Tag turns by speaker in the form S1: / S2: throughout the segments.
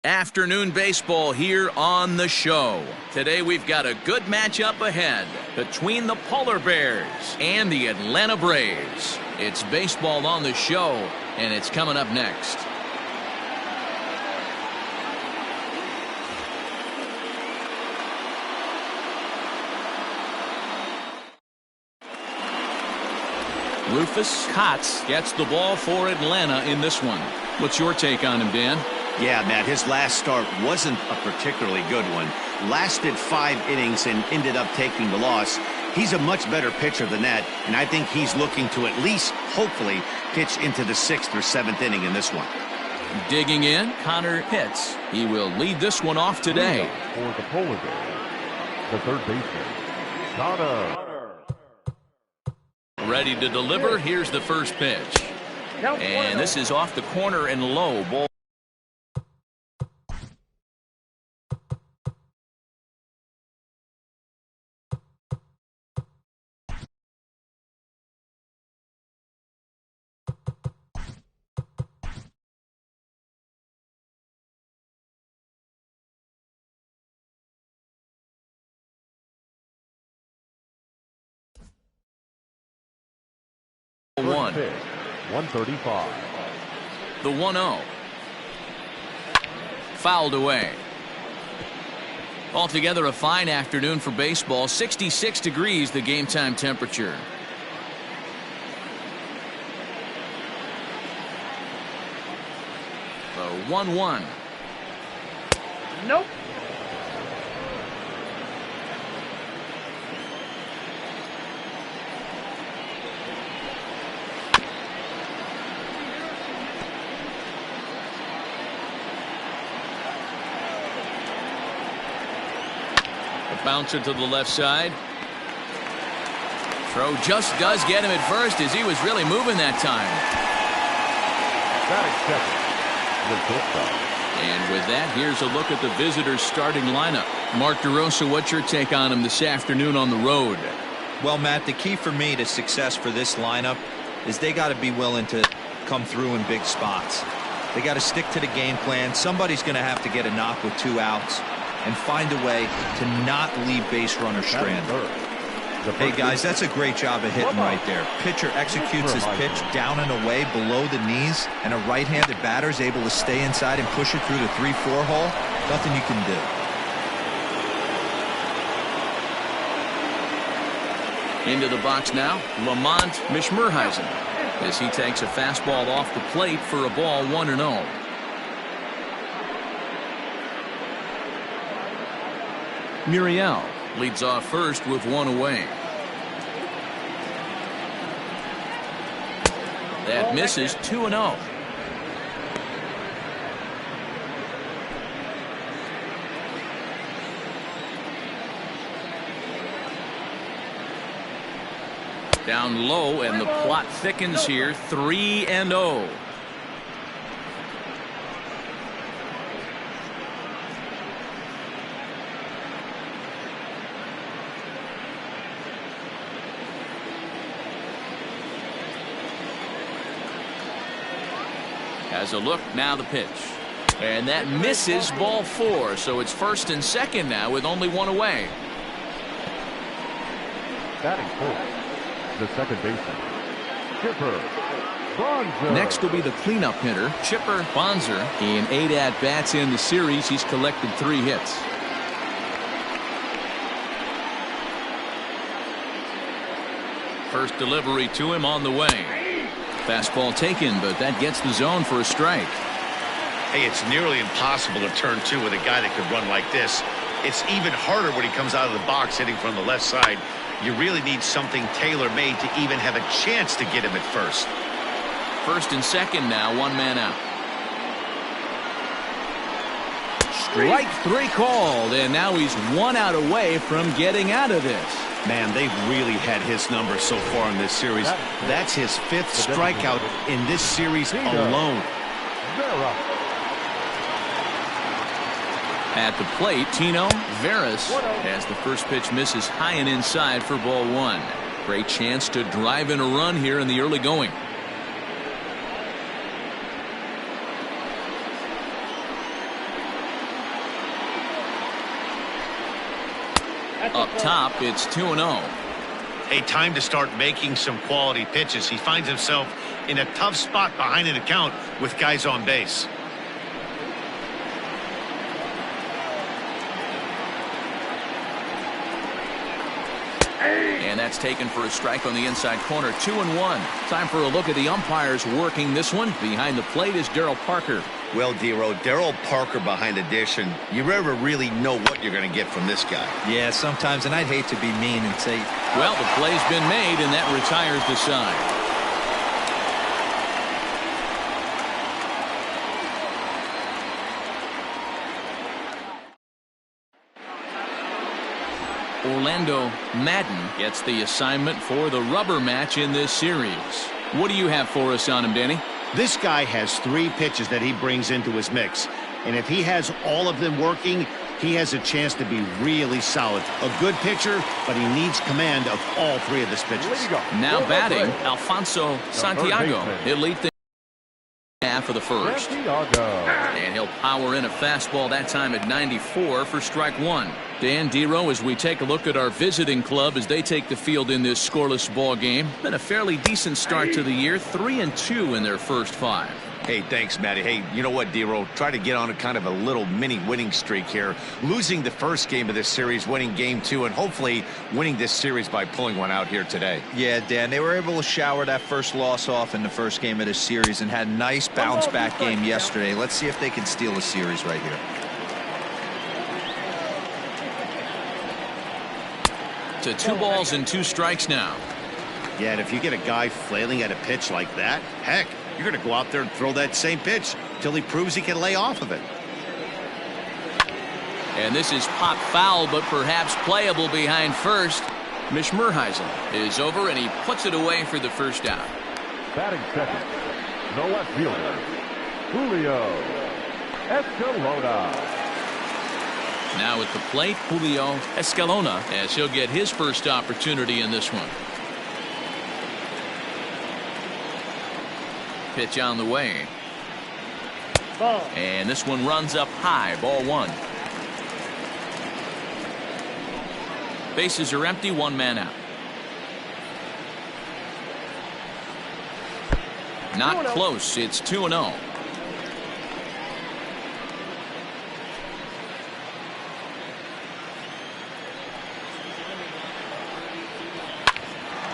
S1: Afternoon baseball here on the show. Today we've got a good matchup ahead between the Polar Bears and the Atlanta Braves. It's baseball on the show, and it's coming up next. Rufus Kotz gets the ball for Atlanta in this one. What's your take on him, Dan?
S2: Yeah, Matt, his last start wasn't a particularly good one. Lasted 5 innings and ended up taking the loss. He's a much better pitcher than that, and I think he's looking to at least, hopefully, pitch into the 6th or 7th inning in this one.
S1: Digging in, Connor Pitts. He will lead this one off today.
S3: For the Polar Bears, the third baseman, Connor.
S1: Ready to deliver. Here's the first pitch. And this is off the corner and low. Ball. One.
S3: 135.
S1: The 1-0. Fouled away. Altogether a fine afternoon for baseball. 66 degrees the game time temperature. The 1-1.
S4: Nope.
S1: Bouncer to the left side. Throw just does get him at first as he was really moving that time. And with that, here's a look at the visitors' starting lineup. Mark DeRosa, what's your take on him this afternoon on the road?
S5: Well, Matt, the key for me to success for this lineup is they got to be willing to come through in big spots. They got to stick to the game plan. Somebody's going to have to get a knock with 2 outs. And find a way to not leave base runners stranded. Hey, guys, that's a great job of hitting right there. Pitcher executes his pitch down and away below the knees, and a right-handed batter is able to stay inside and push it through the 3-4 hole. Nothing you can
S1: do. Into the box now, Lamont Mishmerheisen, as he takes a fastball off the plate for a ball 1-0. Muriel leads off first with 1 away. That misses. 2-0. Down low, and the plot thickens here. 3-0. As a look, now the pitch. And that misses, ball 4. So it's first and second now with only 1 away.
S3: Batting fourth, the second baseman, Chipper Bonzer.
S1: Next will be the cleanup hitter, Chipper Bonzer. In 8 at-bats in the series, he's collected 3 hits. First delivery to him on the way. Fastball taken, but that gets the zone for a strike.
S2: Hey, it's nearly impossible to turn 2 with a guy that could run like this. It's even harder when he comes out of the box hitting from the left side. You really need something tailor-made to even have a chance to get him at first.
S1: First and second now, 1 man out. Strike 3 called, and now he's 1 out away from getting out of this.
S2: Man, they've really had his number so far in this series. That's his 5th strikeout in this series alone.
S1: At the plate, Tino Veras, as the first pitch misses high and inside for ball 1. Great chance to drive in a run here in the early going. Up top, it's 2-0.
S2: Hey, time to start making some quality pitches. He finds himself in a tough spot behind an account with guys on base.
S1: And that's taken for a strike on the inside corner. 2-1. Time for a look at the umpires working this one. Behind the plate is Darryl Parker.
S2: Well, Dero, Darryl Parker behind the dish, and you never really know what you're going to get from this guy.
S5: Yeah, sometimes, and I'd hate to be mean and say,
S1: well, the play's been made, and that retires the side. Orlando Madden gets the assignment for the rubber match in this series. What do you have for us on him, Danny?
S2: This guy has 3 pitches that he brings into his mix, and if he has all of them working, he has a chance to be really solid. A good pitcher, but he needs command of all 3 of his pitches.
S1: Now batting, Alfonso Santiago. He'll lead the half of the first. And he'll power in a fastball that time at 94 for strike 1. Dan Dero, as we take a look at our visiting club as they take the field in this scoreless ball game. Been a fairly decent start to the year, 3-2 in their first 5.
S2: Hey, thanks, Matty. Hey, you know what, Dero? Try to get on a kind of a little mini winning streak here. Losing the first game of this series, winning game 2, and hopefully winning this series by pulling one out here today.
S5: yeah, Dan, they were able to shower that first loss off in the first game of this series and had a nice bounce back game yesterday. Let's see if they can steal a series right here.
S1: To 2 balls and 2 strikes now.
S2: Yeah, and if you get a guy flailing at a pitch like that, heck, you're going to go out there and throw that same pitch till he proves he can lay off of it.
S1: And this is pop foul, but perhaps playable behind first. Mishmerheisen is over, and he puts it away for the first out.
S3: Batting second, the left fielder, Julio Escalona.
S1: Now at the plate, Julio Escalona, as he'll get his first opportunity in this one. Pitch on the way.
S4: Ball.
S1: And this one runs up high, ball 1. Bases are empty, 1 man out. Not close, it's 2-0.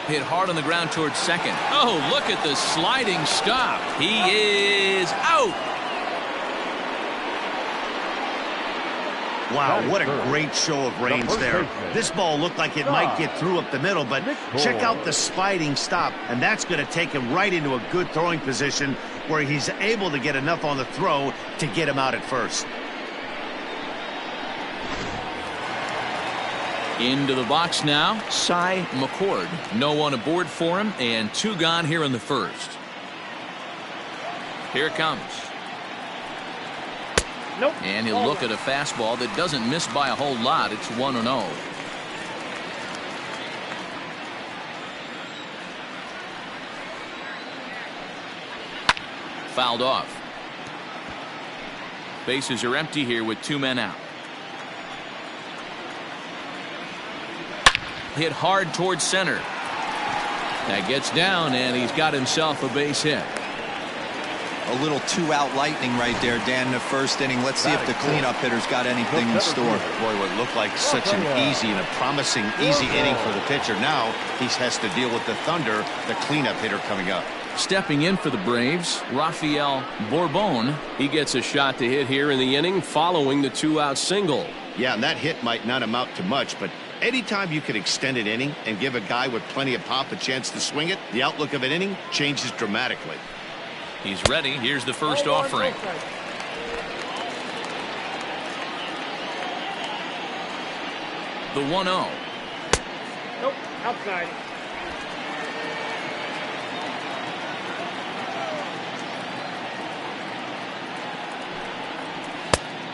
S1: Hit hard on the ground towards second. Oh, look at the sliding stop. He is out.
S2: Wow, what a great show of range there. This ball looked like it might get through up the middle, but check out the sliding stop, and that's going to take him right into a good throwing position where he's able to get enough on the throw to get him out at first.
S1: Into the box now, Cy McCord. No one aboard for him, and 2 gone here in the first. Here it comes.
S4: Nope.
S1: And he'll look at a fastball that doesn't miss by a whole lot. It's 1-0. Fouled off. Bases are empty here with 2 men out. Hit hard towards center. That gets down, and he's got himself a base hit.
S5: A little 2-out lightning right there, Dan, in the first inning. Let's see if the cleanup hitter's got anything in store.
S2: Boy, what looked like such an easy and a promising easy inning for the pitcher. Now he has to deal with the Thunder, the cleanup hitter coming up.
S1: Stepping in for the Braves, Rafael Bourbon. He gets a shot to hit here in the inning following the 2-out single.
S2: Yeah, and that hit might not amount to much, but anytime you can extend an inning and give a guy with plenty of pop a chance to swing it, the outlook of an inning changes dramatically.
S1: He's ready. Here's the first offering. The 1-0.
S4: Nope. Outside.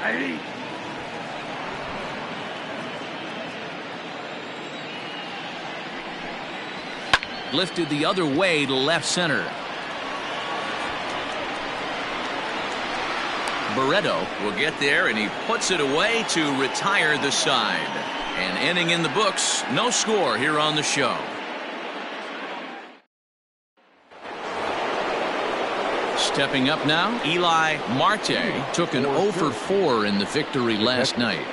S4: Hey.
S1: Lifted the other way to left center. Barreto will get there, and he puts it away to retire the side. An inning in the books, no score here on the show. Stepping up now, Eli Marte took an 0 for 4 in the victory last night.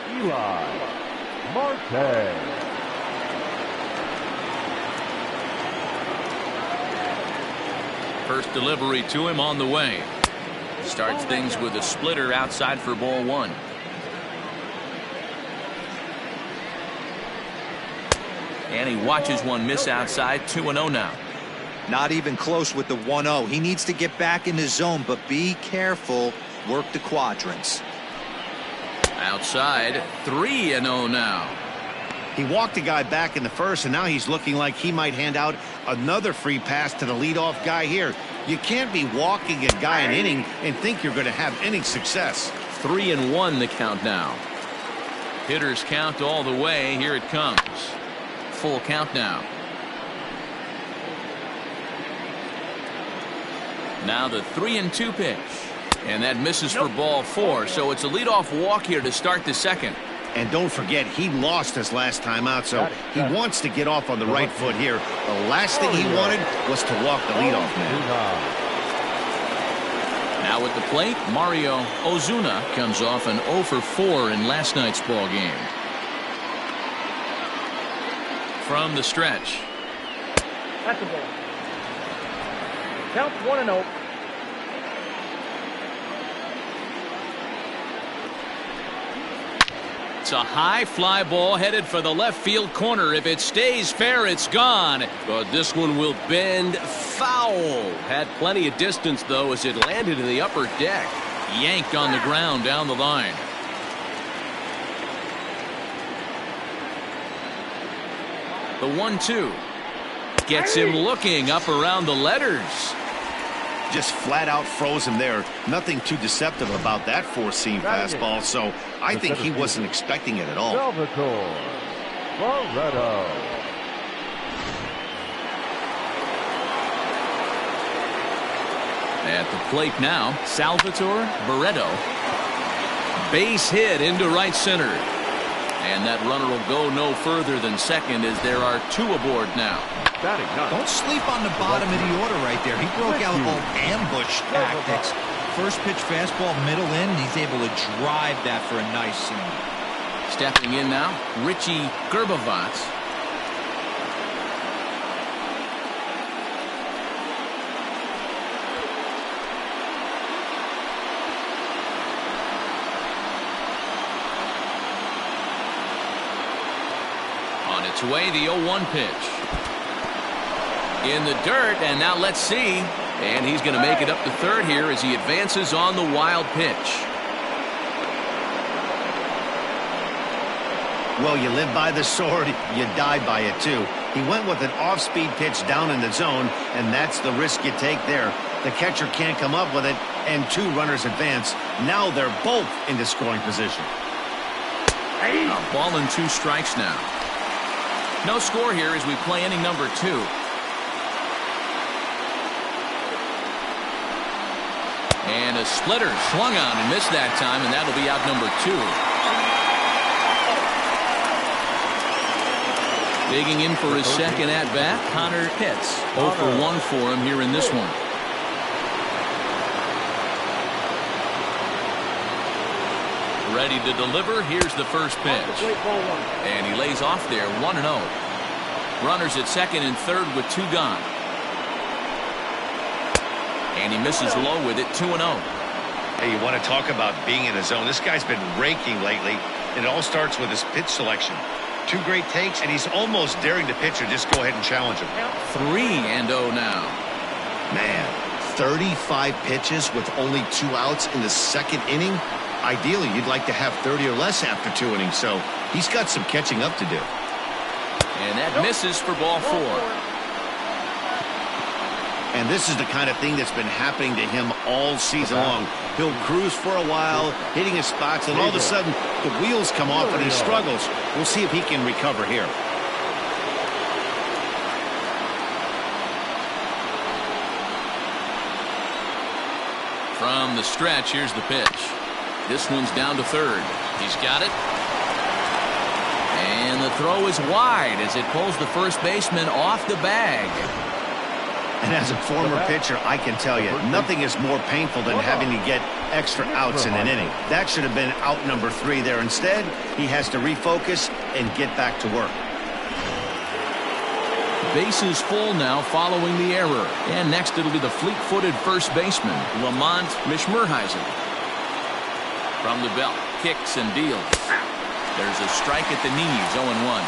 S3: Eli Marte.
S1: First delivery to him on the way. Starts things with a splitter outside for ball 1. And he watches one miss outside. 2-0 now.
S5: Not even close with the 1-0. He needs to get back in the zone, but be careful. Work the quadrants.
S1: Outside. 3-0 now.
S2: He walked a guy back in the first, and now he's looking like he might hand out another free pass to the leadoff guy here. You can't be walking a guy an inning and think you're going to have inning success.
S1: 3-1 the count now. Hitters count all the way. Here it comes. Full count now. Now the 3-2 pitch. And that misses for ball 4. So it's a leadoff walk here to start the second.
S2: And don't forget, he lost his last time out, so he wants to get off on the right foot here. The last thing he wanted was to walk the leadoff man.
S1: Now at the plate, Mario Ozuna comes off an 0 for 4 in last night's ball game. From the stretch.
S4: That's a ball. Count 1-0.
S1: It's a high fly ball headed for the left field corner. If it stays fair, it's gone.
S6: But this one will bend foul. Had plenty of distance, though, as it landed in the upper deck.
S1: Yanked on the ground down the line. The 1-2 gets him looking up around the letters.
S2: Just flat out froze him there. Nothing too deceptive about that four-seam fastball, so I think he wasn't expecting it at all.
S3: Salvatore Barreto.
S1: At the plate now, Salvatore Barreto. Base hit into right center. And that runner will go no further than second as there are 2 aboard now.
S5: Don't sleep on the bottom of the order right there. He broke out all ambush tactics. First pitch fastball, middle in. He's able to drive that for a nice single.
S1: Stepping in now, Richie Gerbavats. On its way, the 0-1 pitch. In the dirt, and now let's see. And he's going to make it up to third here as he advances on the wild pitch.
S2: Well, you live by the sword, you die by it too. He went with an off-speed pitch down in the zone, and that's the risk you take there. The catcher can't come up with it, and 2 runners advance. Now they're both into scoring position.
S1: A ball and 2 strikes now. No score here as we play inning number 2. And a splitter swung on and missed that time, and that'll be out number 2. Digging in for his second at-bat, Connor Pitts. 0 for 1 for him here in this one. Ready to deliver. Here's the first pitch. And he lays off there, 1-0. Runners at second and third with 2 gone. And he misses low with it, 2-0.
S2: Hey, you want to talk about being in the zone? This guy's been raking lately, and it all starts with his pitch selection. 2 great takes, and he's almost daring the pitcher just go ahead and challenge him.
S1: 3-0 now.
S2: Man, 35 pitches with only 2 outs in the second inning. Ideally, you'd like to have 30 or less after 2 innings, so he's got some catching up to do.
S1: And that misses for ball 4.
S2: And this is the kind of thing that's been happening to him all season long. He'll cruise for a while, hitting his spots, and all of a sudden, the wheels come off and he struggles. We'll see if he can recover here.
S1: From the stretch, here's the pitch. This one's down to third. He's got it. And the throw is wide as it pulls the first baseman off the bag.
S2: And as a former pitcher, I can tell you, nothing is more painful than having to get extra outs in an inning. That should have been out number 3 there. Instead, he has to refocus and get back to work.
S1: Bases full now following the error. And next it'll be the fleet-footed first baseman, Lamont Mishmerheisen. From the belt, kicks and deals. There's a strike at the knees, 0-1.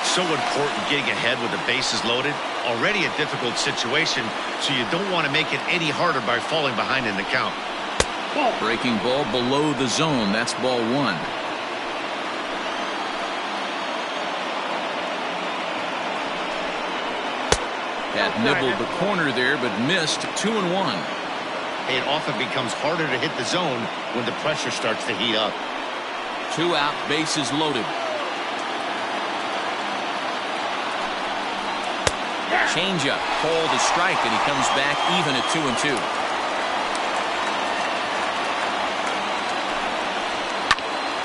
S2: So important getting ahead with the bases loaded. Already a difficult situation, so you don't want to make it any harder by falling behind in the count.
S1: Breaking ball below the zone. That's ball 1. That nibbled the corner there, but missed. 2-1.
S2: It often becomes harder to hit the zone when the pressure starts to heat up.
S1: 2 out, bases loaded. Changeup, called a strike, and he comes back even at 2-2.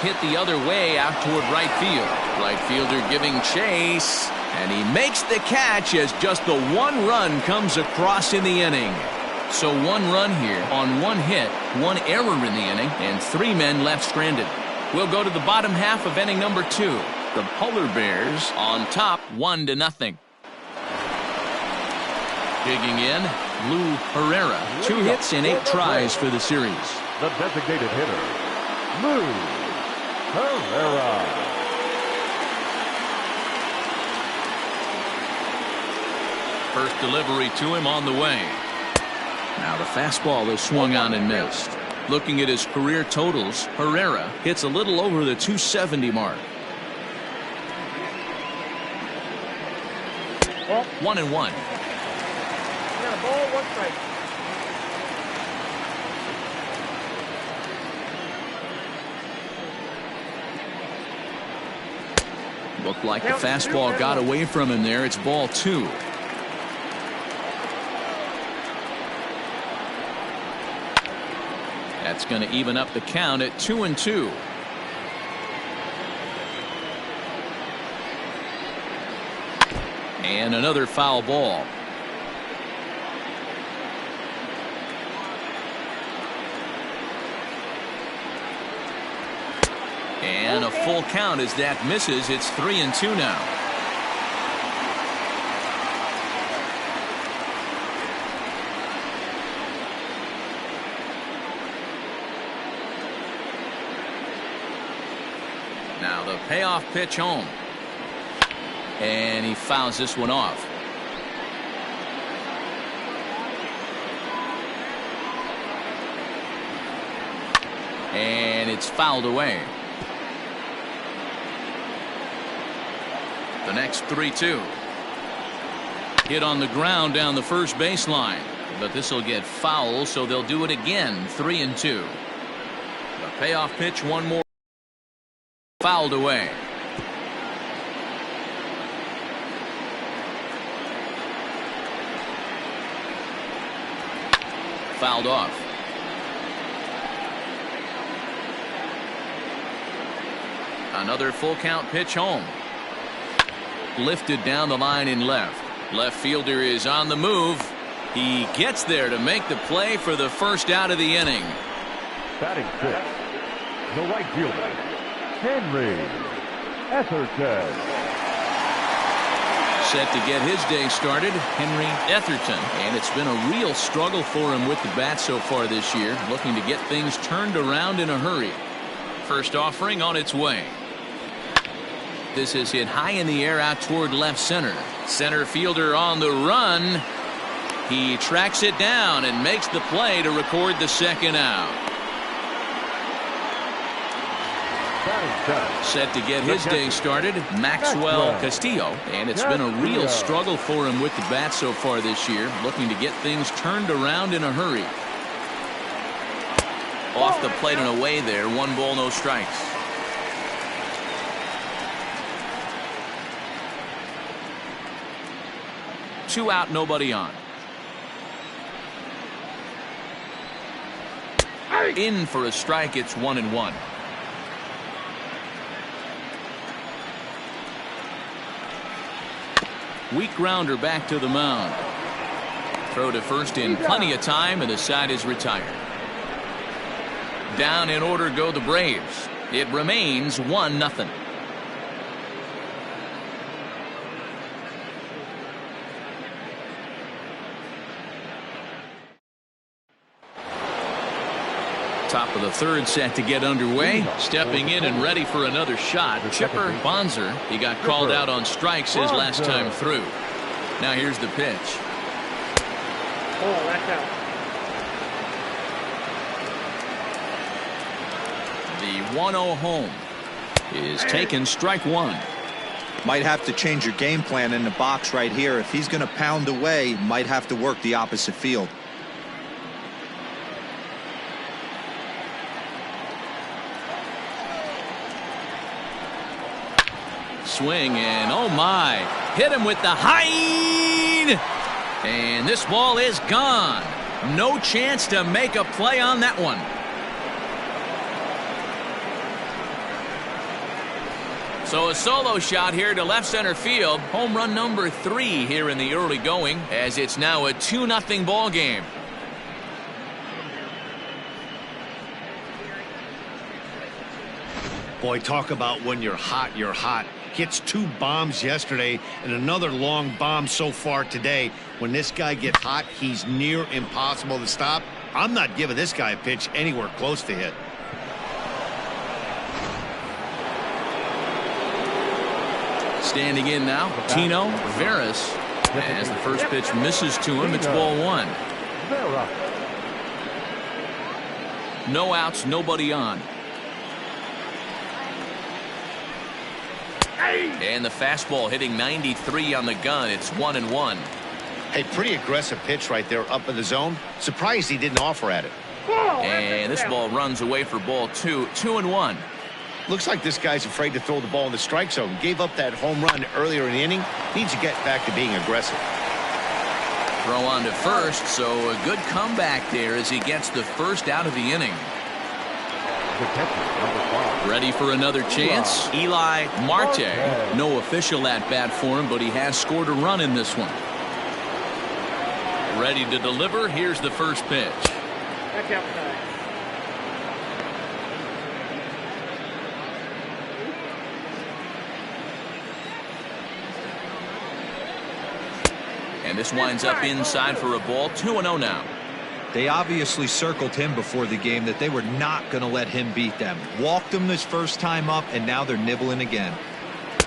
S1: Hit the other way out toward right field. Right fielder giving chase, and he makes the catch as just the 1 run comes across in the inning. So 1 run here on 1 hit, 1 error in the inning, and 3 men left stranded. We'll go to the bottom half of inning number 2. The Polar Bears on top 1-0. Digging in, Lou Herrera. 2 hits and 8 tries for the series.
S3: The designated hitter, Lou Herrera.
S1: First delivery to him on the way. Now the fastball is swung on and missed. Looking at his career totals, Herrera hits a little over the 270 mark. 1-1.
S4: Got a ball, 1 strike.
S1: Looked like the fastball got away from him there. It's ball 2. That's going to even up the count at 2-2. And another foul ball. And a full count as that misses. It's 3-2 now. Now the payoff pitch home. And he fouls this one off. And it's fouled away. The next 3-2. Hit on the ground down the first baseline. But this will get foul, so they'll do it again. 3-2. The payoff pitch, one more. Fouled away. Fouled off. Another full count pitch home. Lifted down the line in left. Left fielder is on the move. He gets there to make the play for the first out of the inning.
S3: Batting 6, the right fielder, Henry Etherton.
S1: Set to get his day started, Henry Etherton. And it's been a real struggle for him with the bat so far this year, looking to get things turned around in a hurry. First offering on its way. This is hit high in the air out toward left center. Center fielder on the run. He tracks it down and makes the play to record the second out. Set to get his day started, Maxwell Castillo. And it's been a real struggle for him with the bat so far this year, looking to get things turned around in a hurry. Off the plate and away there, 1 ball, no strikes. Two out, nobody on. In for a strike. It's 1-1. Weak grounder back to the mound. Throw to first in plenty of time, and the side is retired. Down in order go the Braves. It remains 1-0. Top of the third set to get underway. Stepping in and ready for another shot. Chipper Bonzer. He got called out on strikes his last time through. Now here's the pitch.
S4: Oh, that's out.
S1: The 1-0 home is taken. Strike one.
S5: Might have to change your game plan in the box right here. If he's going to pound away, might have to work the opposite field.
S1: Swing and oh my, hit him with the high, and this ball is gone. No chance to make a play on that one. So a solo shot here to left center field. Home run number 3 here in the early going, as it's now a 2-0 ball game.
S2: Boy, talk about when you're hot, you're hot. Hits 2 bombs yesterday and another long bomb so far today. When this guy gets hot, he's near impossible to stop. I'm not giving this guy a pitch anywhere close to hit.
S1: Standing in now, Tino Veras. As the first pitch misses to him, it's ball 1. No outs, nobody on. And the fastball hitting 93 on the gun. It's 1-1.
S2: Hey, pretty aggressive pitch right there up in the zone. Surprised he didn't offer at it.
S1: And this ball runs away for ball 2. 2-1.
S2: Looks like this guy's afraid to throw the ball in the strike zone. Gave up that home run earlier in the inning. Needs to get back to being aggressive.
S1: Throw on to first, so a good comeback there as he gets the first out of the inning. Ready for another chance. Eli Marte. No official at bat for him, but he has scored a run in this one. Ready to deliver. Here's the first pitch.
S4: That's outside.
S1: And this winds up inside for a ball. 2-0 now.
S5: They obviously circled him before the game that they were not going to let him beat them. Walked him his first time up, and now they're nibbling again.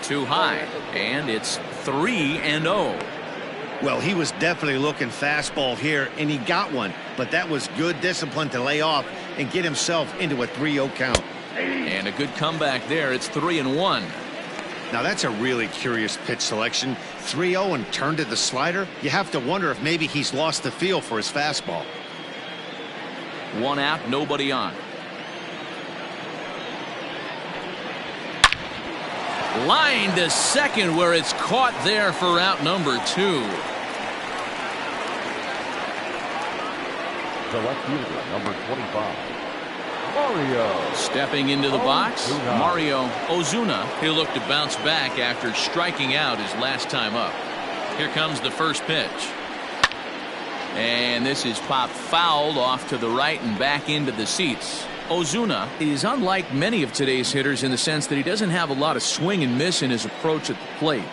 S1: Too high, and it's 3-0.
S2: Well, he was definitely looking fastball here, and he got one. But that was good discipline to lay off and get himself into a 3-0 count.
S1: And a good comeback there. It's 3-1.
S2: Now, that's a really curious pitch selection. 3-0 and turned to the slider. You have to wonder if maybe he's lost the feel for his fastball.
S1: 1 out, nobody on. Line to second, where it's caught there for out number 2.
S3: The left fielder, number 25, Mario.
S1: Stepping into the box, Mario Ozuna. He'll look to bounce back after striking out his last time up. Here comes the first pitch. And this is popped fouled off to the right and back into the seats. Ozuna is unlike many of today's hitters in the sense that he doesn't have a lot of swing and miss in his approach at the plate.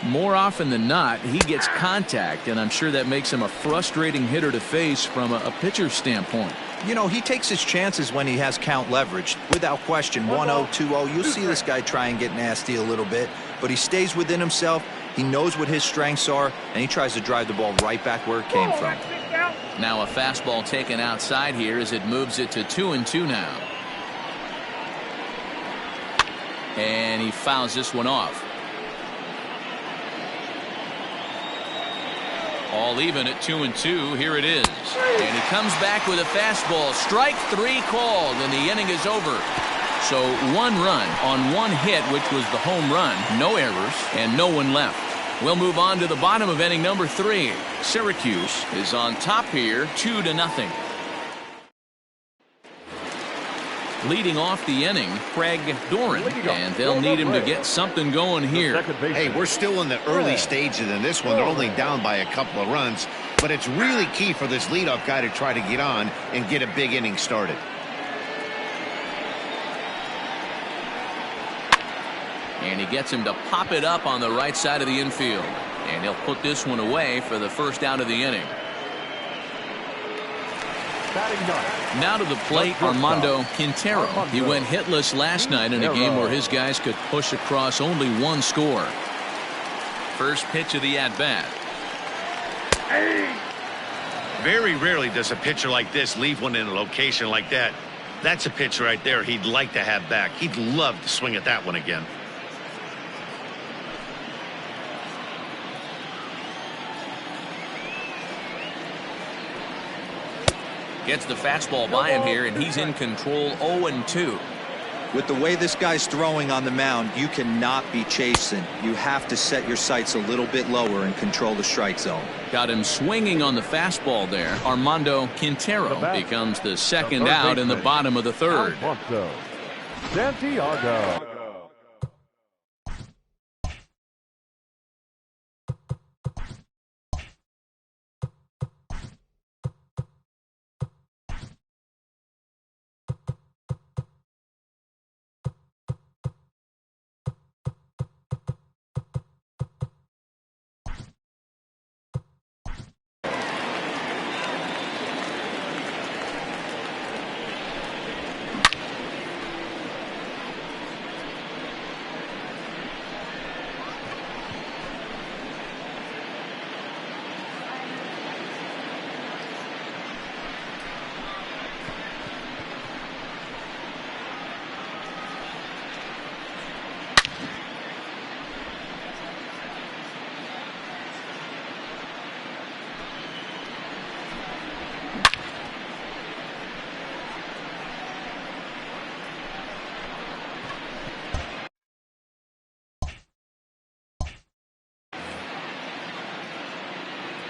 S1: More often than not, he gets contact, and I'm sure that makes him a frustrating hitter to face from a pitcher's standpoint.
S5: You know, he takes his chances when he has count leverage. Without question, 1-0, 2-0, you'll see this guy try and get nasty a little bit, but he stays within himself. He knows what his strengths are, and he tries to drive the ball right back where it came from.
S1: Now a fastball taken outside here as it moves it to 2-2 now. And he fouls this one off. All even at 2-2. Here it is. And he comes back with a fastball. Strike 3 called, and the inning is over. So 1 run on 1 hit, which was the home run. No errors, and no one left. We'll move on to the bottom of inning number 3. Syracuse is on top here, 2-0. Leading off the inning, Craig Doran, and they'll need him to get something going here.
S2: Hey, we're still in the early stages in this one. They're only down by a couple of runs, but it's really key for this leadoff guy to try to get on and get a big inning started.
S1: And he gets him to pop it up on the right side of the infield. And he'll put this one away for the first out of the inning. Now to the plate, Armando Quintero. He went hitless last night in a game where his guys could push across only one score. First pitch of the at-bat.
S2: Very rarely does a pitcher like this leave one in a location like that. That's a pitch right there he'd like to have back. He'd love to swing at that one again.
S1: Gets the fastball by him here, and he's in control 0-2.
S5: With the way this guy's throwing on the mound, you cannot be chasing. You have to set your sights a little bit lower and control the strike zone.
S1: Got him swinging on the fastball there. Armando Quintero becomes the second out in the bottom of the third.
S3: Santiago.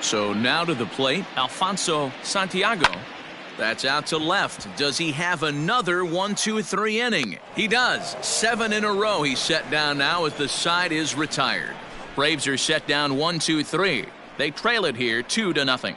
S1: So now to the plate, Alfonso Santiago. That's out to left. Does he have another 1-2-3 inning? He does. 7 in a row he's set down now as the side is retired. Braves are set down 1-2-3. They trail it here 2-0.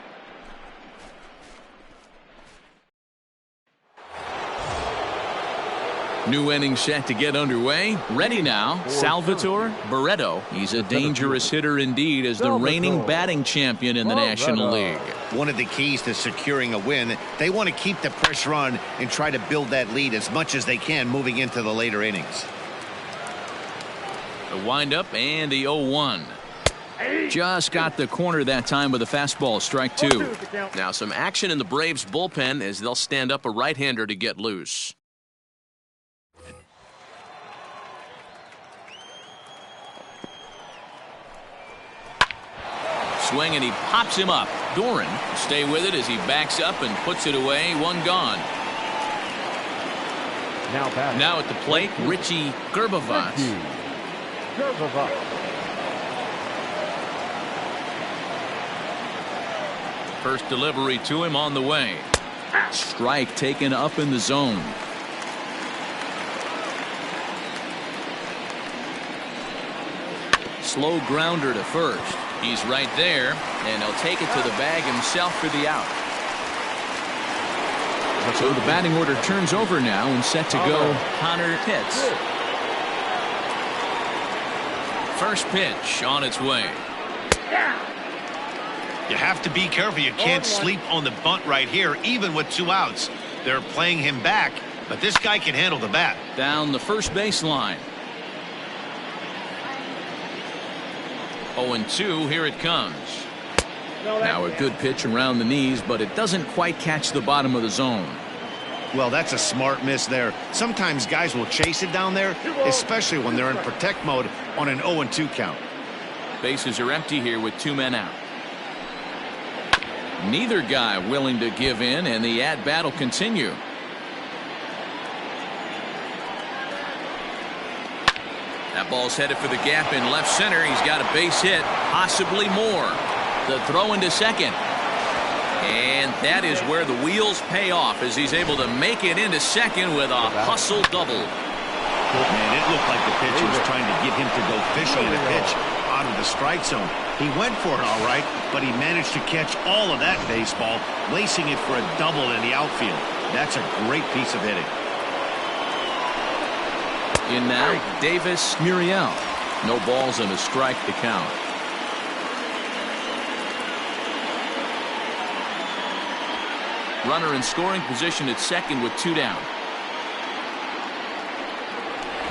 S1: New inning set to get underway. Ready now, Salvatore Barreto. He's a dangerous hitter indeed as the reigning batting champion in the National League.
S2: One of the keys to securing a win, they want to keep the pressure on and try to build that lead as much as they can moving into the later innings.
S1: The windup and the 0-1. Just got the corner that time with a fastball, strike 2. Now some action in the Braves bullpen as they'll stand up a right-hander to get loose. Swing and he pops him up. Doran will stay with it as he backs up and puts it away. One gone. Now at the plate, Richie Gerbavas. First delivery to him on the way. Strike taken up in the zone. Slow grounder to first. He's right there, and he'll take it to the bag himself for the out. So the batting order turns over now and set to go Connor Pitts. First pitch on its way.
S2: You have to be careful. You can't sleep on the bunt right here, even with 2 outs. They're playing him back, but this guy can handle the bat.
S1: Down the first baseline. 0-2, here it comes. Now a good pitch around the knees, but it doesn't quite catch the bottom of the zone.
S2: Well, that's a smart miss there. Sometimes guys will chase it down there, especially when they're in protect mode on an 0-2 count.
S1: Bases are empty here with 2 men out. Neither guy willing to give in, and the at-bat will continue. That ball's headed for the gap in left center. He's got a base hit, possibly more. The throw into second. And And that is where the wheels pay off as he's able to make it into second with a hustle double.
S2: Man, it looked like the pitcher was trying to get him to go fishing in a pitch out of the strike zone. He went for it all right, but he managed to catch all of that baseball, lacing it for a double in the outfield. That's a great piece of hitting.
S1: In now, Davis Muriel. No balls and a strike to count. Runner in scoring position at second with 2 down.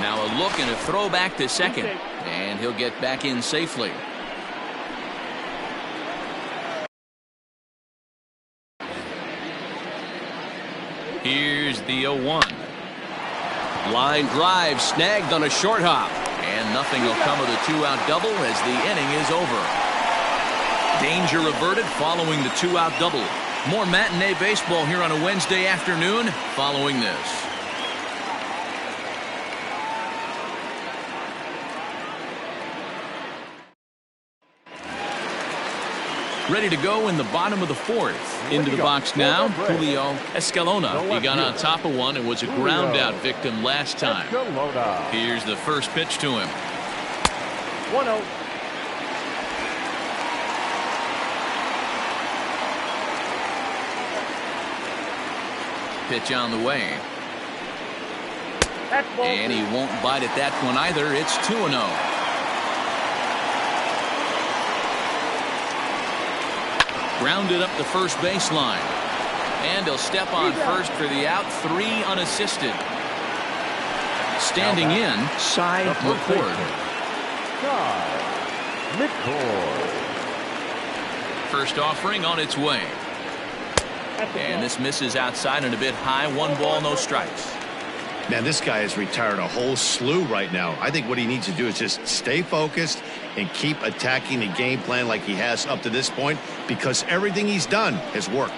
S1: Now a look and a throw back to second. And he'll get back in safely. Here's the 0-1.
S6: Line drive snagged on a short hop.
S1: And nothing will come of the 2-out double as the inning is over. Danger averted following the 2-out double. More matinee baseball here on a Wednesday afternoon following this. Ready to go in the bottom of the 4th. Into the box now, Julio Escalona. He got on top of one and was a ground out victim last time. Here's the first pitch to him.
S4: 1-0.
S1: Pitch on the way.
S4: That's ball.
S1: And he won't bite at that one either. It's 2-0. Grounded up the first baseline. And he'll step on first for the out. 3 unassisted. Standing in, Cy McCord. First offering on its way. And this misses outside and a bit high. 1 ball, no strikes.
S2: Man, this guy has retired a whole slew right now. I think what he needs to do is just stay focused and keep attacking the game plan like he has up to this point, because everything he's done has worked.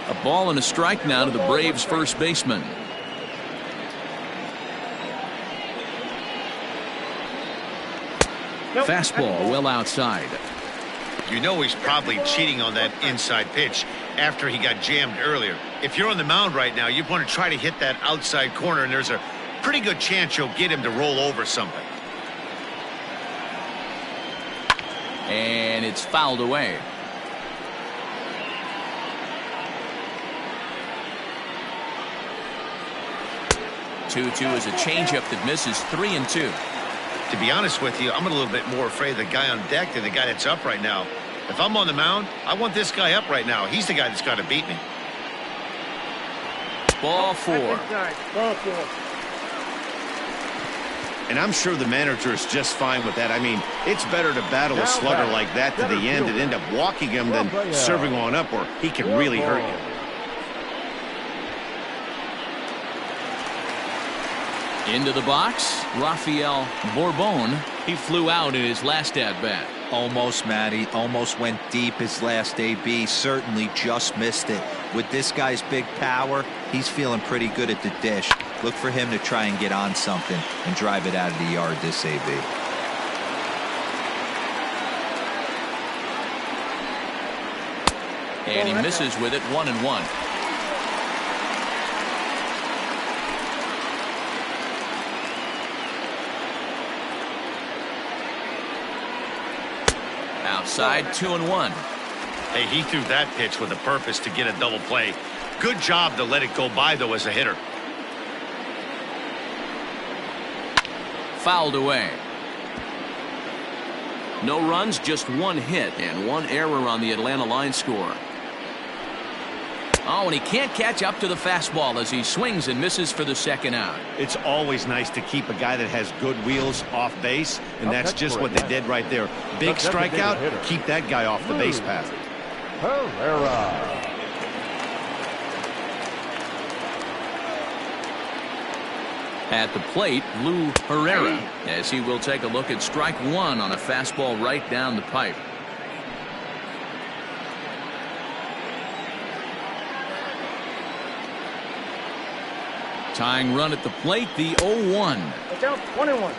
S1: A ball and a strike now to the Braves first baseman. Fastball well outside.
S7: You know he's probably cheating on that inside pitch after he got jammed earlier. If you're on the mound right now, you want to try to hit that outside corner, and there's a pretty good chance you'll get him to roll over something.
S1: And it's fouled away. Two-two is a changeup that misses. 3-2.
S7: To be honest with you, I'm a little bit more afraid of the guy on deck than the guy that's up right now. If I'm on the mound, I want this guy up right now. He's the guy that's got to beat me.
S1: Ball 4.
S4: Ball 4.
S2: And I'm sure the manager is just fine with that. I mean, it's better to battle a slugger like that to the end and end up walking him than serving on up where he can really hurt you.
S1: Into the box, Rafael Bourbon. He flew out in his last at-bat.
S5: Almost, Matty. Almost went deep his last AB. Certainly just missed it. With this guy's big power, he's feeling pretty good at the dish. Look for him to try and get on something and drive it out of the yard this AB.
S1: And he misses with it. 1-1. Outside, 2-1.
S7: Hey, he threw that pitch with a purpose to get a double play. Good job to let it go by, though, as a hitter.
S1: Fouled away. No runs, just 1 hit and 1 error on the Atlanta line score. Oh, and he can't catch up to the fastball as he swings and misses for the second out.
S2: It's always nice to keep a guy that has good wheels off base, and that's just what they did right there. Big strikeout, keep that guy off the base path.
S1: At the plate, Lou Herrera, as he will take a look at strike 1 on a fastball right down the pipe. Tying run at the plate, the 0-1.
S4: Watch out, 1-1.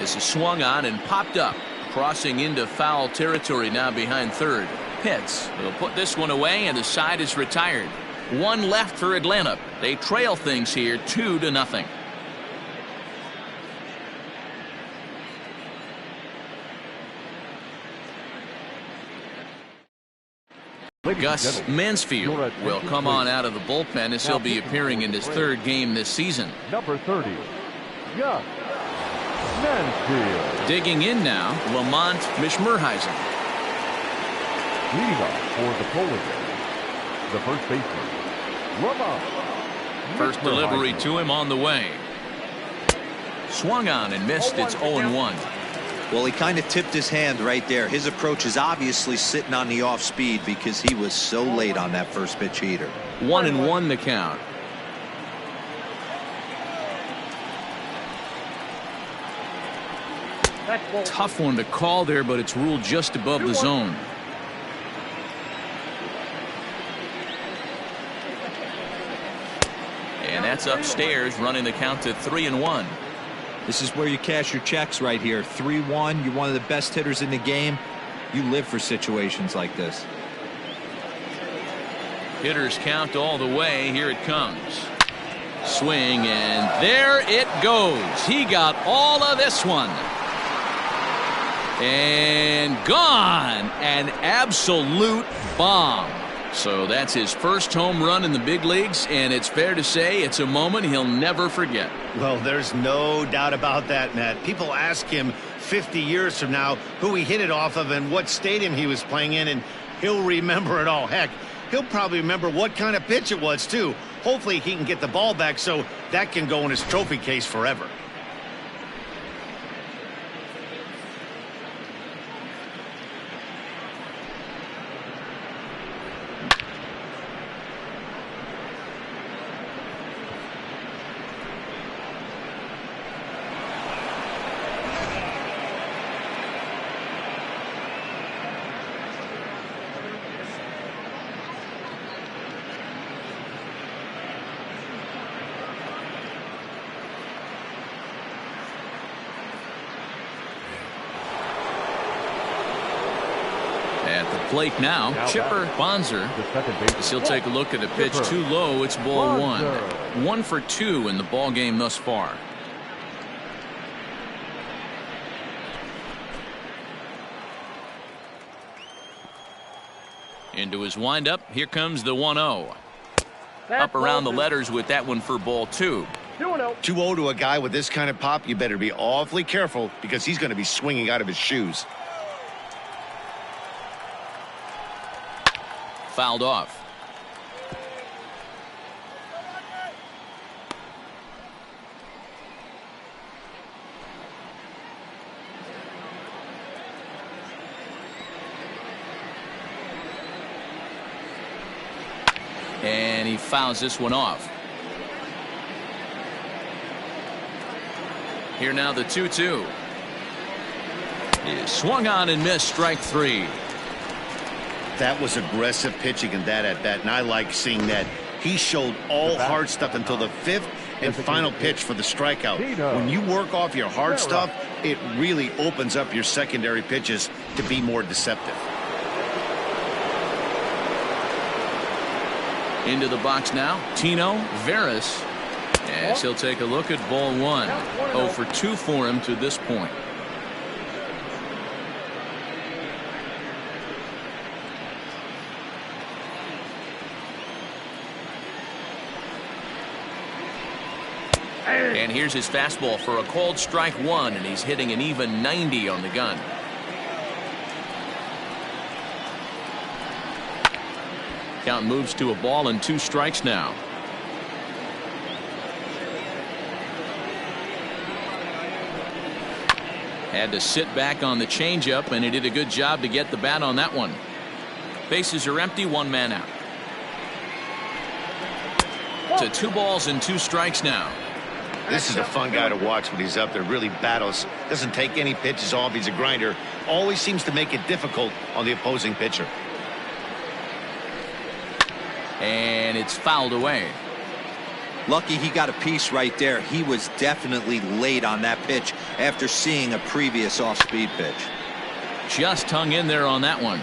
S1: This is swung on and popped up. Crossing into foul territory now behind third. Pitts will put this one away, and the side is retired. One left for Atlanta. They trail things here 2-0. Gus Mansfield will come on out of the bullpen as he'll be appearing in his third game this season.
S3: Number 30, Gus Mansfield.
S1: Digging in now, Lamont Mishmerheisen.
S3: Leading off for the Polar Bears, the first baseman, Lamont.
S1: First delivery to him on the way. Swung on and missed. It's 0-1.
S5: Well, he kind of tipped his hand right there. His approach is obviously sitting on the off speed because he was so late on that first pitch heater.
S1: 1-1 the count. Tough one to call there, but it's ruled just above the zone. And that's upstairs, running the count to 3-1.
S5: This is where you cash your checks right here. 3-1. You're one of the best hitters in the game. You live for situations like this.
S1: Hitters count all the way. Here it comes. Swing, and there it goes. He got all of this one. And gone. An absolute bomb. So that's his first home run in the big leagues, and it's fair to say it's a moment he'll never forget.
S2: Well, there's no doubt about that, Matt. People ask him 50 years from now who he hit it off of and what stadium he was playing in, and he'll remember it all. Heck, he'll probably remember what kind of pitch it was, too. Hopefully he can get the ball back so that can go in his trophy case forever.
S1: Plate now, Chipper Bonzer. He'll take a look at a pitch too low. It's ball one. 1 for 2 in the ball game thus far. Into his windup. Here comes the 1-0. Up around the letters with that one for ball 2.
S2: 2-0 to a guy with this kind of pop. You better be awfully careful because he's going to be swinging out of his shoes.
S1: Fouled off. And he fouls this one off. Here now the 2-2. Is swung on and missed. Strike 3.
S2: That was aggressive pitching in that at bat, and I like seeing that. He showed all hard stuff until the 5th and final pitch for the strikeout. When you work off your hard stuff, it really opens up your secondary pitches to be more deceptive.
S1: Into the box now, Tino Veras, as he'll take a look at ball 1. 0 for 2 for him to this point. And here's his fastball for a called strike 1, and he's hitting an even 90 on the gun. Count moves to a ball and 2 strikes now. Had to sit back on the changeup, and he did a good job to get the bat on that one. Bases are empty, 1 man out. To 2 balls and 2 strikes now.
S2: This is a fun guy to watch when he's up there. Really battles. Doesn't take any pitches off. He's a grinder. Always seems to make it difficult on the opposing pitcher.
S1: And it's fouled away.
S5: Lucky he got a piece right there. He was definitely late on that pitch after seeing a previous off-speed pitch.
S1: Just hung in there on that one.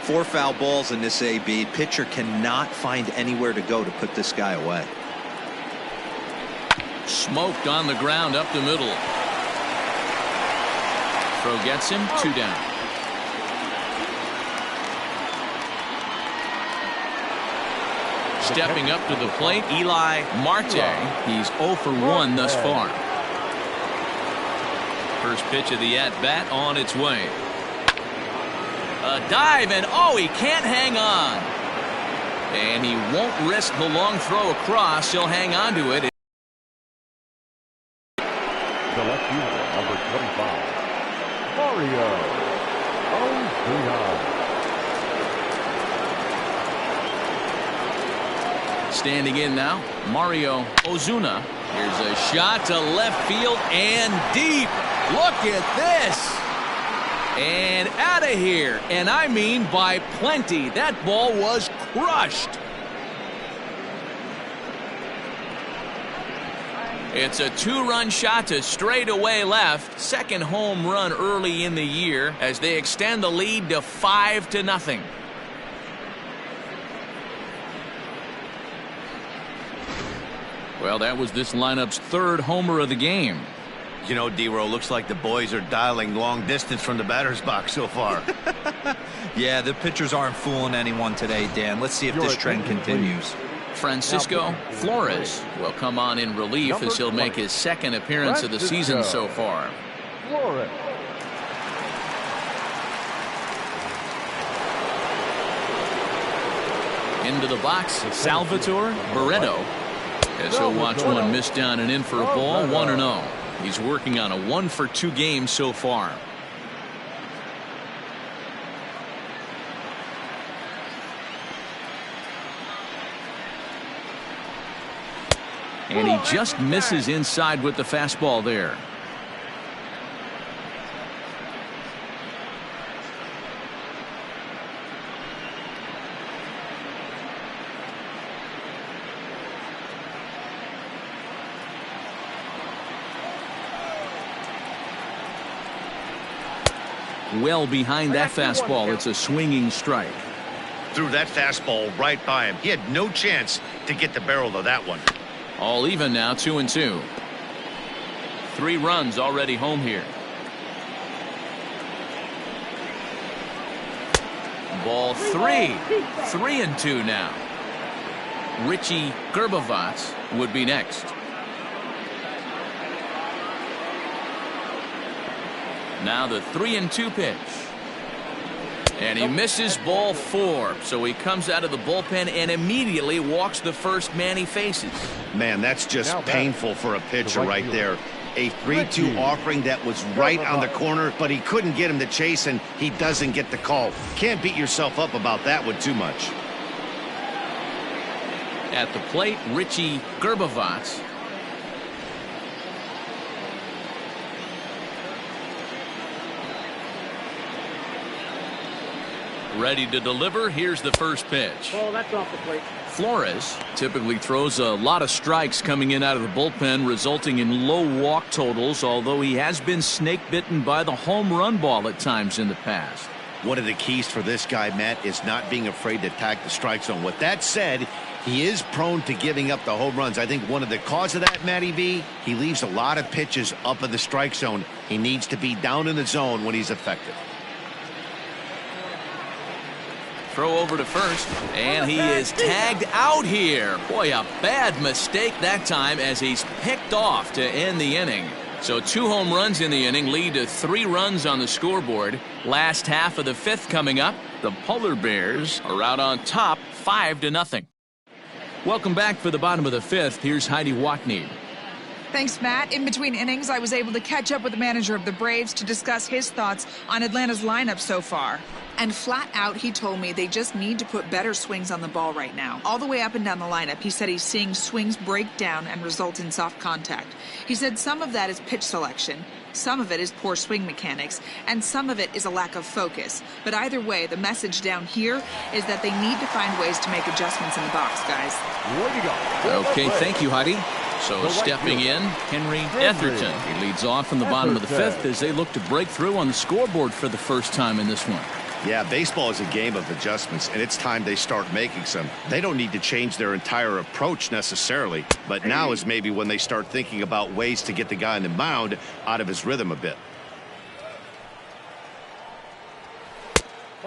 S5: 4 foul balls in this AB. Pitcher cannot find anywhere to go to put this guy away.
S1: Smoked on the ground up the middle. Throw gets him, 2 down. Stepping up to the plate, Eli Marte. He's 0 for 1 thus far. First pitch of the at-bat on its way. A dive, and oh, he can't hang on. And he won't risk the long throw across. He'll hang on to it.
S3: The left fielder, number 25, Mario Ozuna.
S1: Standing in now, Mario Ozuna. Here's a shot to left field and deep. Look at this. And out of here. And I mean by plenty. That ball was crushed. It's a 2-run shot to straightaway left. Second home run early in the year as they extend the lead to 5-0. Well, that was this lineup's 3rd homer of the game.
S2: You know, D-Row, looks like the boys are dialing long distance from the batter's box so far.
S5: Yeah, the pitchers aren't fooling anyone today, Dan. Let's see if this trend continues.
S1: Francisco Flores will come on in relief as he'll make his 2nd appearance of the season so far.
S3: Flores.
S1: Into the box, Salvatore Barreto. As he'll watch one miss down and in for a ball, 1-0. He's working on a 1-for-2 game so far. And he just misses inside with the fastball there. Well behind that fastball. It's a swinging strike.
S7: Threw that fastball right by him. He had no chance to get the barrel of that one.
S1: All even now, 2-2. 3 runs already home here. Ball 3. 3-2 now. Richie Gerbavats would be next. Now the 3-2 pitch. And he misses ball 4. So he comes out of the bullpen and immediately walks the first man he faces.
S2: Man, that's just painful for a pitcher right there. A 3-2 offering that was right on the corner, but he couldn't get him to chase, and he doesn't get the call. Can't beat yourself up about that one too much.
S1: At the plate, Richie Gerbavats. Ready to deliver. Here's the first pitch.
S4: Oh, that's off the plate.
S1: Flores typically throws a lot of strikes coming in out of the bullpen, resulting in low walk totals, although he has been snake bitten by the home run ball at times in the past.
S2: One of the keys for this guy, Matt, is not being afraid to attack the strike zone. With that said, he is prone to giving up the home runs. I think one of the cause of that, Matty V, he leaves a lot of pitches up in the strike zone. He needs to be down in the zone when he's effective.
S1: Throw over to first, and he is tagged out here. Boy, a bad mistake that time as he's picked off to end the inning. So 2 home runs in the inning lead to 3 runs on the scoreboard. Last half of the 5th coming up. The Polar Bears are out on top 5-0. Welcome back for the bottom of the 5th. Here's Heidi Watney.
S8: Thanks, Matt. In between innings, I was able to catch up with the manager of the Braves to discuss his thoughts on Atlanta's lineup so far. And flat out, he told me they just need to put better swings on the ball right now. All the way up and down the lineup, he said he's seeing swings break down and result in soft contact. He said some of that is pitch selection. Some of it is poor swing mechanics, and some of it is a lack of focus. But either way, the message down here is that they need to find ways to make adjustments in the box, guys.
S1: Okay, thank you, Heidi. So stepping in, Henry Etherton. He leads off in the bottom of the fifth as they look to break through on the scoreboard for the first time in this one.
S2: Yeah, baseball is a game of adjustments, and it's time they start making some. They don't need to change their entire approach necessarily, but now is maybe when they start thinking about ways to get the guy on the mound out of his rhythm a bit.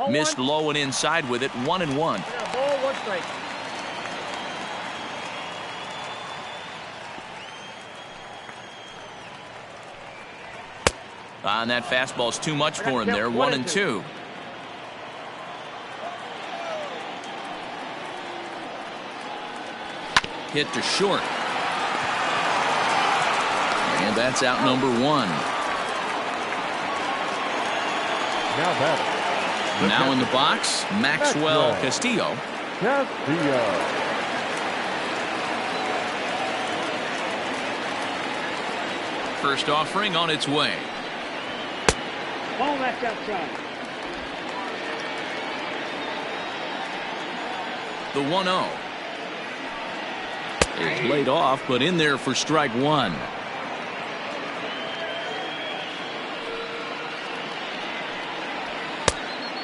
S1: Missed low and inside with it, 1-1.
S4: Yeah, ball, 1 strike.
S1: And that fastball's too much for him there, 1-2. Hit to short. And that's out number 1. Now in the box, Maxwell Castillo. First offering on its way.
S4: Ball that's outside.
S1: The 1-0. Is laid off, but in there for strike 1.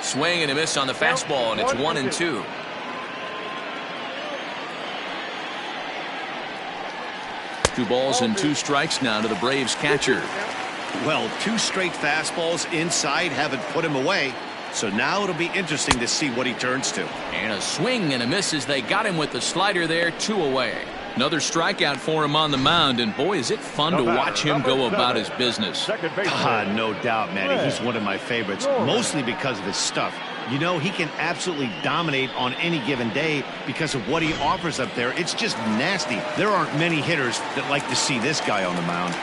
S1: Swing and a miss on the fastball, and it's 1-2. Two balls and 2 strikes now to the Braves catcher.
S2: Well, 2 straight fastballs inside haven't put him away. So now it'll be interesting to see what he turns to.
S1: And a swing and a miss as they got him with the slider there, 2 away. Another strikeout for him on the mound, and boy, is it fun to watch him go about his business.
S2: No doubt, Manny. He's one of my favorites, mostly because of his stuff. You know, he can absolutely dominate on any given day because of what he offers up there. It's just nasty. There aren't many hitters that like to see this guy on the mound.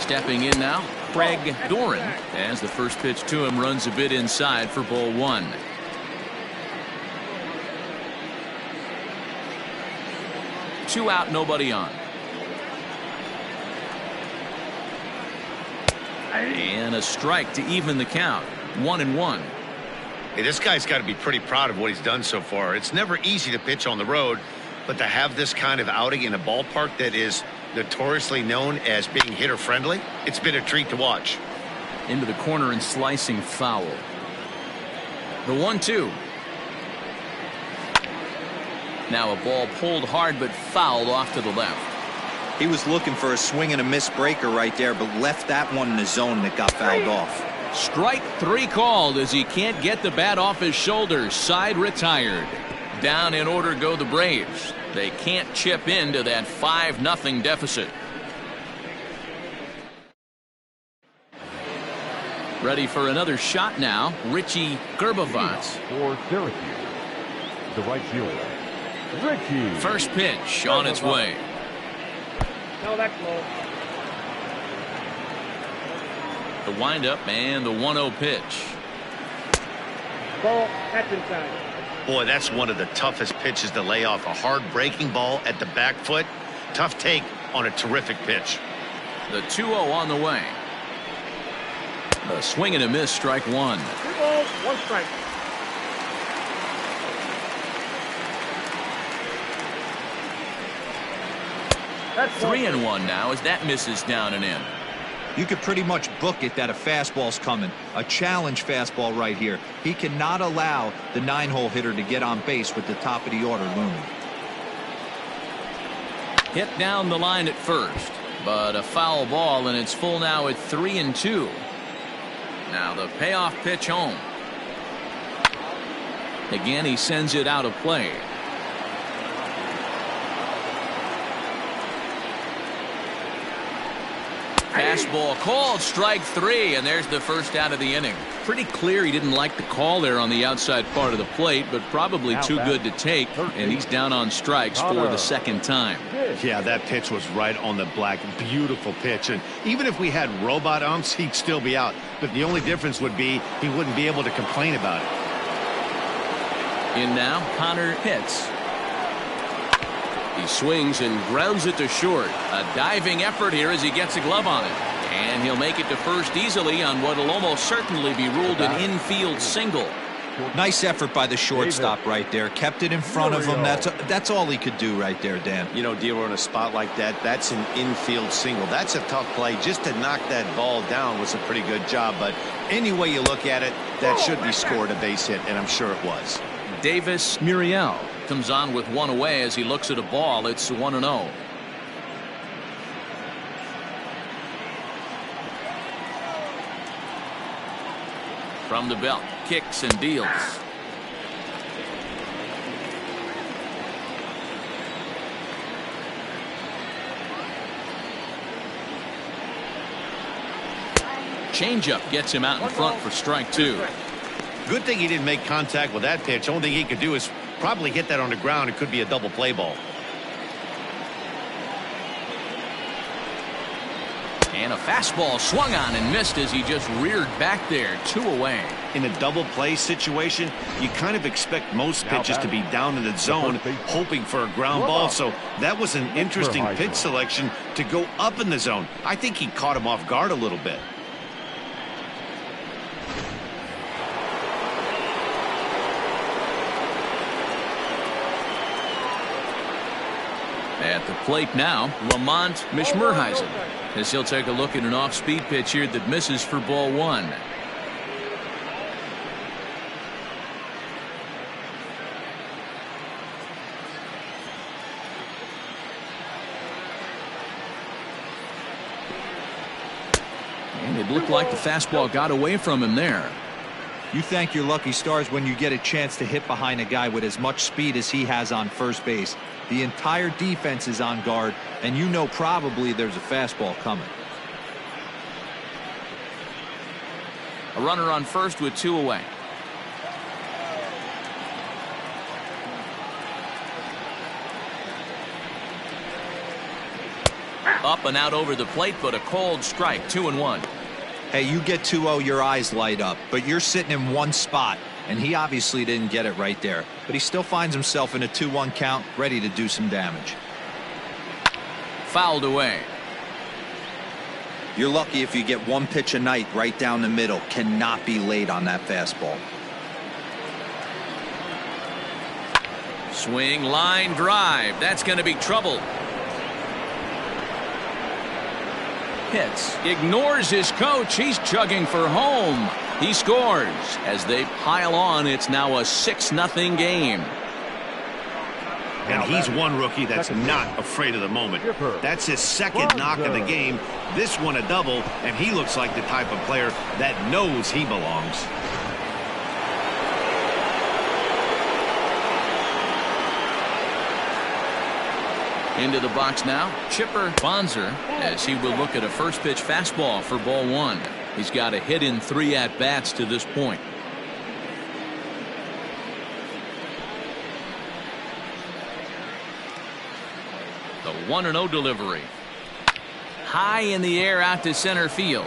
S1: Stepping in now, Craig Doran, as the first pitch to him runs a bit inside for ball 1. Two out, nobody on. And a strike to even the count. 1-1.
S7: Hey, this guy's got to be pretty proud of what he's done so far. It's never easy to pitch on the road, but to have this kind of outing in a ballpark that is notoriously known as being hitter friendly, it's been a treat to watch.
S1: Into the corner and slicing foul. The 1-2. Now a ball pulled hard but fouled off to the left.
S5: He was looking for a swing and a miss breaker right there, but left that one in the zone that got fouled off.
S1: Strike 3 called as he can't get the bat off his shoulders. Side retired. Down in order go the Braves. They can't chip into that 5-0 deficit. Ready for another shot now, Richie Gerbavats.
S3: For Syracuse, the right fielder, Richie.
S1: First pitch on its way.
S4: No, that's low.
S1: The windup and the 1-0 pitch.
S4: Ball, that's inside.
S7: Boy, that's one of the toughest pitches to lay off. A hard breaking ball at the back foot. Tough take on a terrific pitch.
S1: The 2-0 on the way. A swing and a miss, strike 1.
S4: 2 balls, 1 strike. That's
S1: 3-1 now as that misses down and in.
S5: You could pretty much book it that a fastball's coming. A challenge fastball right here. He cannot allow the 9-hole hitter to get on base with the top of the order looming.
S1: Hit down the line at first, but a foul ball, and it's full now at 3-2. Now the payoff pitch home. Again, he sends it out of play. Fastball called, strike 3, and there's the first out of the inning. Pretty clear he didn't like the call there on the outside part of the plate, but probably too good to take, and he's down on strikes for the second time.
S2: Yeah, that pitch was right on the black. Beautiful pitch, and even if we had robot umps, he'd still be out. But the only difference would be he wouldn't be able to complain about it.
S1: In now, Connor Pitts.
S6: He swings and grounds it to short. A diving effort here as he gets a glove on it.
S1: And he'll make it to first easily on what will almost certainly be ruled an infield single.
S5: Nice effort by the shortstop right there. Kept it in front of him. That's all he could do right there, Dan.
S2: You know, Dero, in a spot like that, that's an infield single. That's a tough play. Just to knock that ball down was a pretty good job. But any way you look at it, that should be scored a base hit, and I'm sure it was.
S1: Davis Muriel comes on with one away as he looks at a ball. It's 1-0. From the belt, kicks and deals. Changeup gets him out in front for strike 2.
S2: Good thing he didn't make contact with that pitch. Only thing he could do is probably hit that on the ground. It could be a double play ball.
S1: And a fastball swung on and missed as he just reared back there. 2 away.
S2: In a double play situation, you kind of expect most pitches to be down in the zone, hoping for a ground ball. So that was an interesting pitch selection to go up in the zone. I think he caught him off guard a little bit.
S1: At the plate now, Lamont Mishmerheisen, as he'll take a look at an off-speed pitch here that misses for ball 1. And it looked like the fastball got away from him there.
S5: You thank your lucky stars when you get a chance to hit behind a guy with as much speed as he has on first base. The entire defense is on guard, and you know probably there's a fastball coming.
S1: A runner on first with 2 away. Up and out over the plate, but a cold strike. 2-1.
S5: Hey, you get 2-0, your eyes light up, but you're sitting in one spot, and he obviously didn't get it right there. But he still finds himself in a 2-1 count, ready to do some damage.
S1: Fouled away.
S5: You're lucky if you get one pitch a night right down the middle. Cannot be late on that fastball.
S1: Swing, line, drive. That's going to be trouble. Hits. Ignores his coach. He's chugging for home. He scores. As they pile on, it's now a 6-0 game.
S2: And he's one rookie that's not afraid of the moment. That's his second knock of the game. This one a double, and he looks like the type of player that knows he belongs.
S1: Into the box now, Chipper Bonser, as he will look at a first pitch fastball for ball 1. He's got a hit in 3 at-bats to this point. The 1-0 delivery. High in the air out to center field.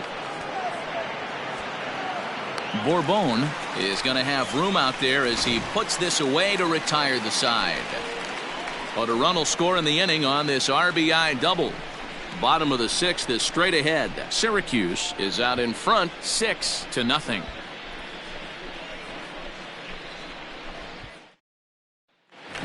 S1: Bourbon is going to have room out there as he puts this away to retire the side. But a run will score in the inning on this RBI double. Bottom of the 6th is straight ahead. Syracuse is out in front 6-0.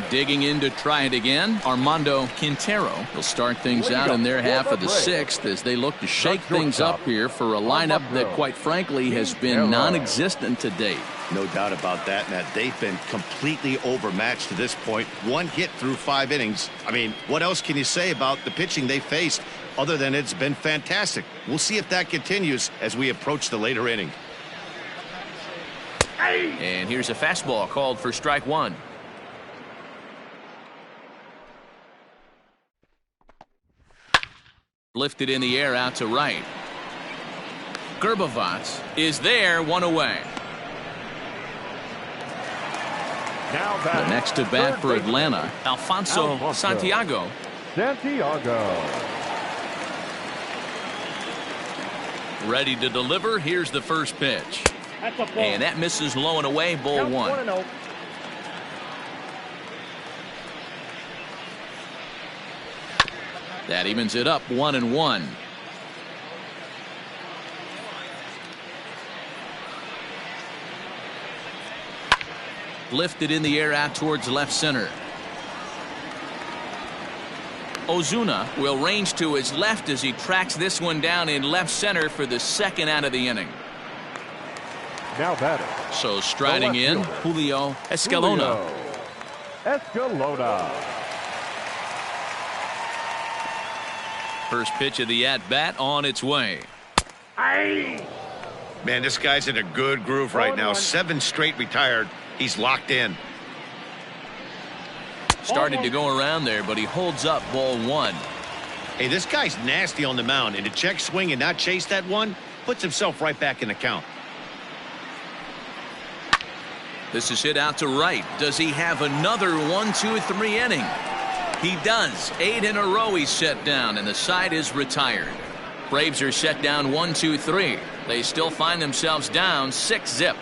S1: Digging in to try it again, Armando Quintero will start things out in their half of the 6th as they look to shake things up here for a lineup that quite frankly has been non-existent to date.
S2: No doubt about that, Matt. They've been completely overmatched to this point. 1 hit through 5 innings. I mean, what else can you say about the pitching they faced other than it's been fantastic? We'll see if that continues as we approach the later inning.
S1: And here's a fastball called for strike 1. Lifted in the air out to right. Gerbavats is there, 1 away. The next to bat for Atlanta, Alfonso Santiago. Ready to deliver. Here's the first pitch. And that misses low and away, ball 1. That evens it up 1-1. Lifted in the air out towards left center. Ozuna will range to his left as he tracks this one down in left center for the second out of the inning.
S3: Now batting.
S1: So striding in, Julio Escalona.
S3: Escalona.
S1: First pitch of the at-bat on its way.
S7: Man, this guy's in a good groove right now. 7 straight retired. He's locked in.
S1: Started to go around there, but he holds up ball 1.
S7: Hey, this guy's nasty on the mound, and to check swing and not chase that one puts himself right back in the count.
S1: This is hit out to right. Does he have another 1-2-3 inning? He does. 8 in a row he's set down, and the side is retired. Braves are set down 1-2-3. They still find themselves down 6-zip.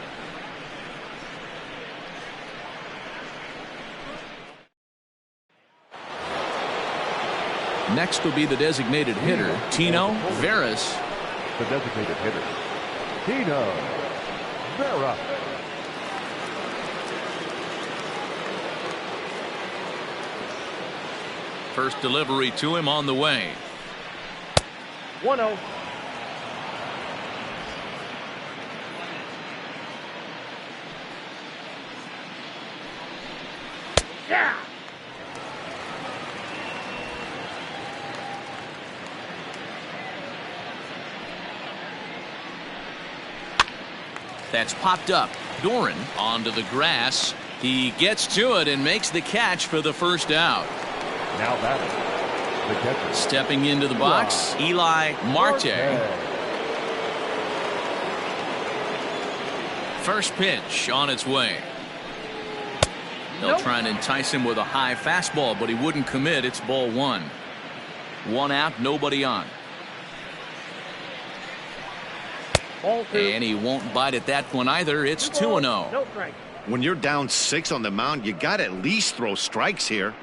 S1: Next will be the designated hitter, Tino Veras.
S3: The designated hitter, Tino Vera.
S1: First delivery to him on the way.
S4: 1-0. Yeah.
S1: That's popped up. Doran onto the grass. He gets to it and makes the catch for the first out.
S3: Now batting. The catcher.
S1: Stepping into the box, Eli Marte. First pitch on its way. They'll try and entice him with a high fastball, but he wouldn't commit. It's ball 1. 1 out, nobody on. And he won't bite at that one either. It's 2-0.
S4: No strike.
S2: When you're down 6 on the mound, you got to at least throw strikes here.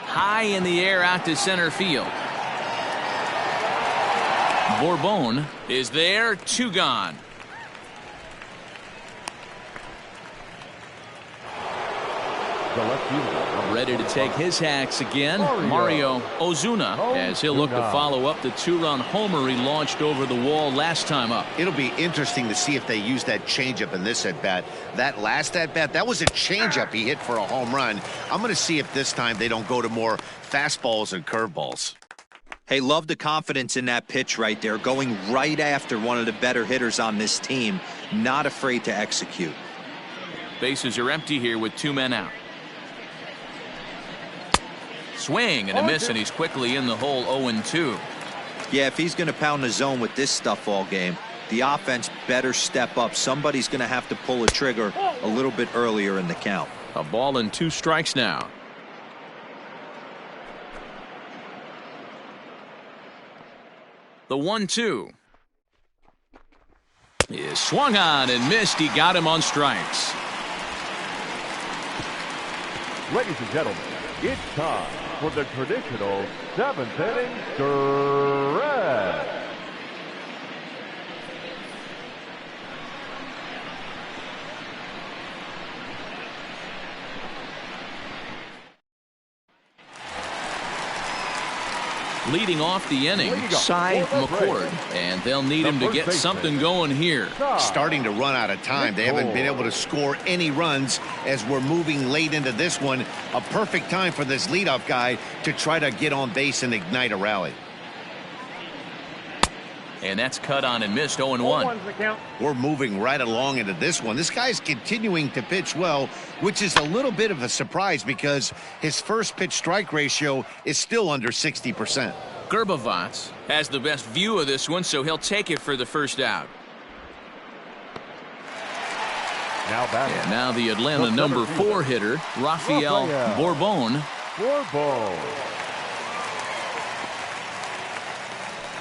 S1: High in the air out to center field. Bourbon is there, 2 gone.
S3: The left fielder.
S1: Ready to take his hacks again, Mario Ozuna, as he'll look to follow up the 2-run homer he launched over the wall last time up.
S2: It'll be interesting to see if they use that changeup in this at-bat. That last at-bat, that was a changeup he hit for a home run. I'm going to see if this time they don't go to more fastballs and curveballs.
S5: Hey, love the confidence in that pitch right there, going right after one of the better hitters on this team, not afraid to execute.
S1: Bases are empty here with 2 men out. Swing and a miss, and he's quickly in the hole. 0-2.
S5: Yeah, if he's going to pound the zone with this stuff all game, the offense better step up. Somebody's going to have to pull a trigger a little bit earlier in the count.
S1: A ball and 2 strikes now. The 1-2 is swung on and missed. He got him on strikes.
S3: Ladies and gentlemen, it's time for the traditional 7th inning stretch.
S1: Leading off the inning, Cy McCord, and they'll need him to get something going here.
S2: Starting to run out of time. They haven't been able to score any runs as we're moving late into this one. A perfect time for this leadoff guy to try to get on base and ignite a rally.
S1: And that's cut on and missed. 0-1.
S2: We're moving right along into this one. This guy's continuing to pitch well, which is a little bit of a surprise because his first pitch strike ratio is still under 60%.
S1: Gerbavats has the best view of this one, so he'll take it for the first out. And now the Atlanta number 4 hitter, Rafael Bourbon.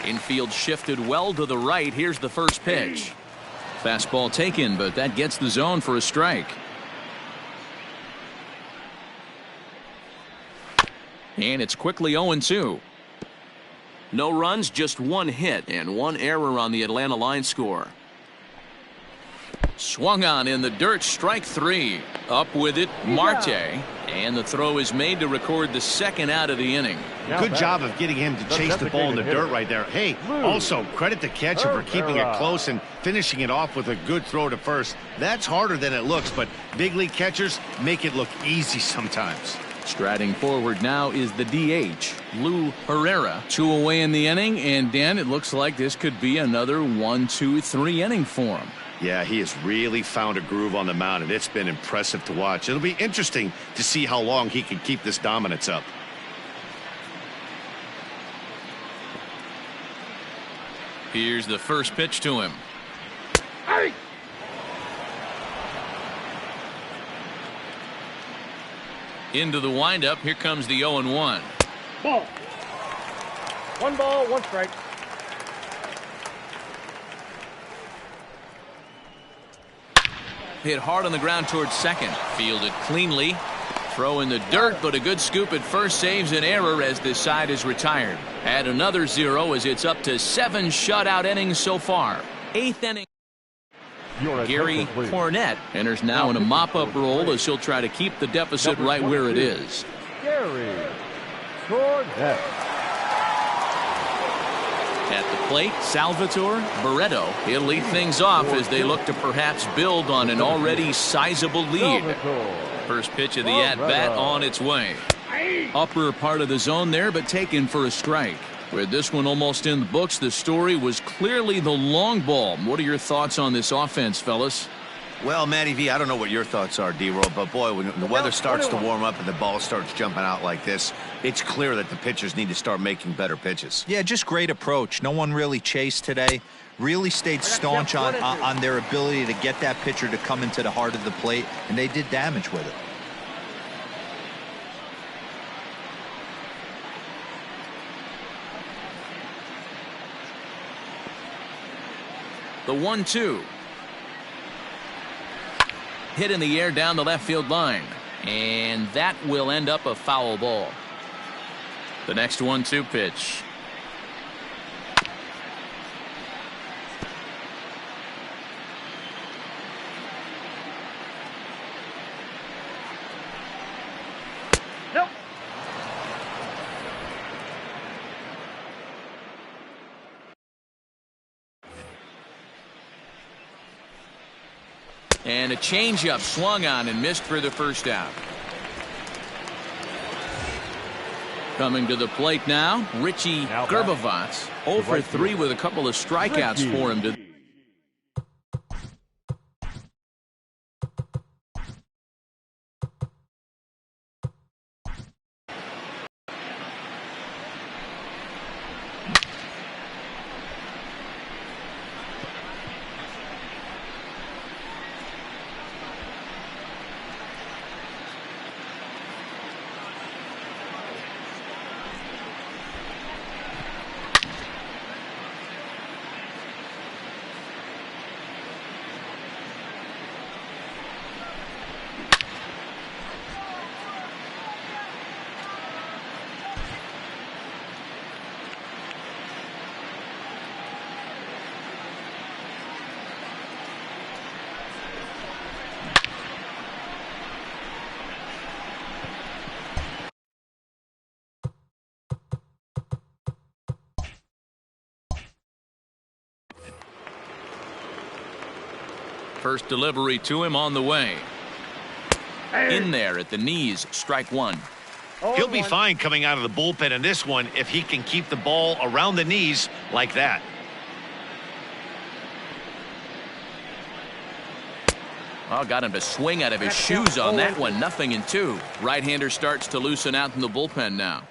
S1: Infield shifted well to the right. Here's the first pitch. Fastball taken, but that gets the zone for a strike. And it's quickly 0-2.
S6: No runs, just one hit, and one error on the Atlanta line score.
S1: Swung on in the dirt, strike 3. Up with it, Marte. And the throw is made to record the second out of the inning.
S2: Good job of getting him to chase the ball in the dirt right there. Hey, also credit the catcher for keeping it close and finishing it off with a good throw to first. That's harder than it looks, but big league catchers make it look easy sometimes.
S1: Striding forward now is the DH, Lou Herrera. 2 away in the inning, and Dan, it looks like this could be another 1-2-3 inning for him.
S2: Yeah, he has really found a groove on the mound, and it's been impressive to watch. It'll be interesting to see how long he can keep this dominance up.
S1: Here's the first pitch to him.
S4: Hey!
S1: Into the windup. Here comes the 0-1.
S4: Ball. 1 ball, 1 strike.
S1: Hit hard on the ground towards second. Fielded cleanly. Throw in the dirt, but a good scoop at first saves an error as this side is retired. Add another 0 as it's up to 7 shutout innings so far. 8th inning. Gary Cornett enters now in a mop-up role as he'll try to keep the deficit right where it is.
S3: Gary Cornett.
S1: At the plate, Salvatore Barreto. He'll lead things off as they look to perhaps build on an already sizable lead. First pitch of the at-bat on its way. Upper part of the zone there, but taken for a strike. With this one almost in the books, the story was clearly the long ball. What are your thoughts on this offense, fellas?
S2: Well, Matty V, I don't know what your thoughts are, D-Roll, but boy, when the weather starts to warm up and the ball starts jumping out like this, it's clear that the pitchers need to start making better pitches.
S5: Yeah, just great approach. No one really chased today. Really stayed staunch on their ability to get that pitcher to come into the heart of the plate, and they did damage with it.
S1: The 1-2. Hit in the air down the left field line. And that will end up a foul ball. The next 1-2 pitch.
S4: Nope.
S1: And a changeup swung on and missed for the first out. Coming to the plate now, Richie Gerbavats. 0 for 3 with a couple of strikeouts for him. First delivery to him on the way. In there at the knees, strike 1.
S7: He'll be fine coming out of the bullpen in this one if he can keep the ball around the knees like that.
S1: Oh, got him to swing out of his shoes on that one. 0-2. Right-hander starts to loosen out in the bullpen now.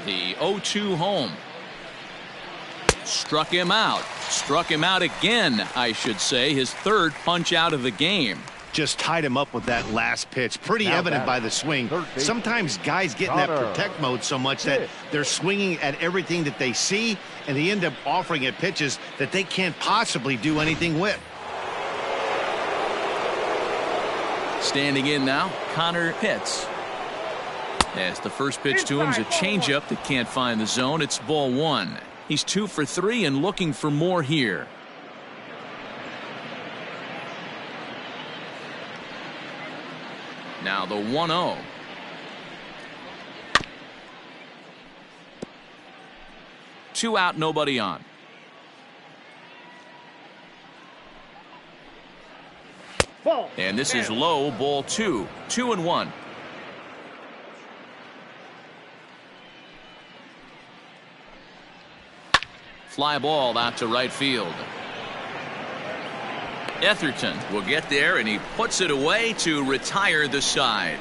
S1: The 0-2 home. Struck him out. Struck him out again, I should say. His third punch out of the game.
S2: Just tied him up with that last pitch. Pretty evident by the swing. Sometimes guys get in that protect mode so much that they're swinging at everything that they see, and they end up offering at pitches that they can't possibly do anything with.
S1: Standing in now, Connor Pitts. As the first pitch to him is a changeup that can't find the zone. It's ball one. He's 2 for 3 and looking for more here. Now the 1-0. Two out, nobody on. And this is low, ball 2. 2-1. Fly ball out to right field. Etherton will get there, and he puts it away to retire the side.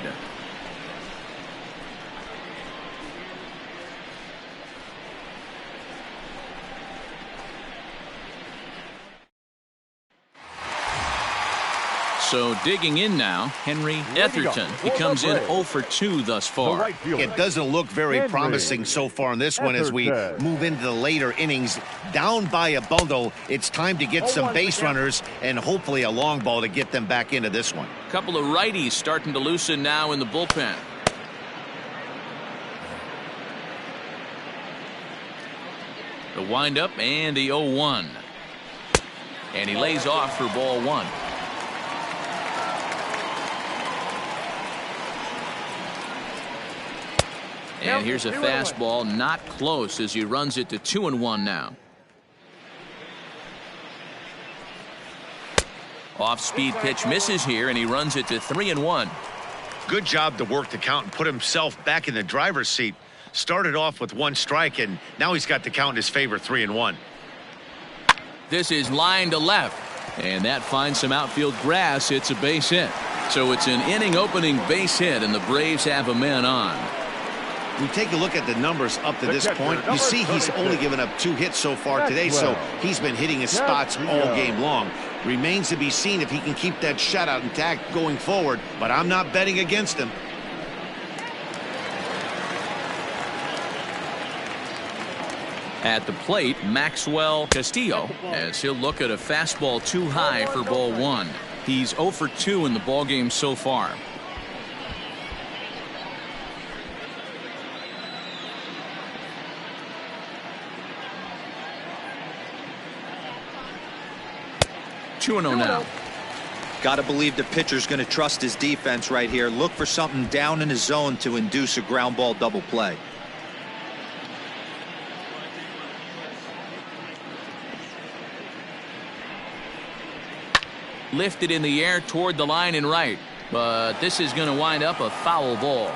S1: So digging in now, Henry Etherton. He comes in 0 for 2 thus far.
S2: It doesn't look very promising so far in this one as we move into the later innings. Down by a bundle, it's time to get some base runners and hopefully a long ball to get them back into this one.
S1: A couple of righties starting to loosen now in the bullpen. The windup and the 0-1. And he lays off for ball 1. And here's a fastball, not close, as he runs it to 2-1 now. Off-speed pitch misses here, and he runs it to 3-1.
S7: Good job to work the count and put himself back in the driver's seat. Started off with 1 strike, and now he's got the count in his favor, 3-1.
S1: This is line to left, and that finds some outfield grass. It's a base hit. So it's an inning-opening base hit, and the Braves have a man on.
S2: We take a look at the numbers up to this point. You see he's only given up 2 hits so far today, so he's been hitting his spots all game long. Remains to be seen if he can keep that shutout intact going forward, but I'm not betting against him.
S1: At the plate, Maxwell Castillo, as he'll look at a fastball too high for ball 1. He's 0 for 2 in the ballgame so far. Now.
S5: Got to believe the pitcher's going to trust his defense right here. Look for something down in his zone to induce a ground ball double play.
S1: Lifted in the air toward the line and right, but this is going to wind up a foul ball.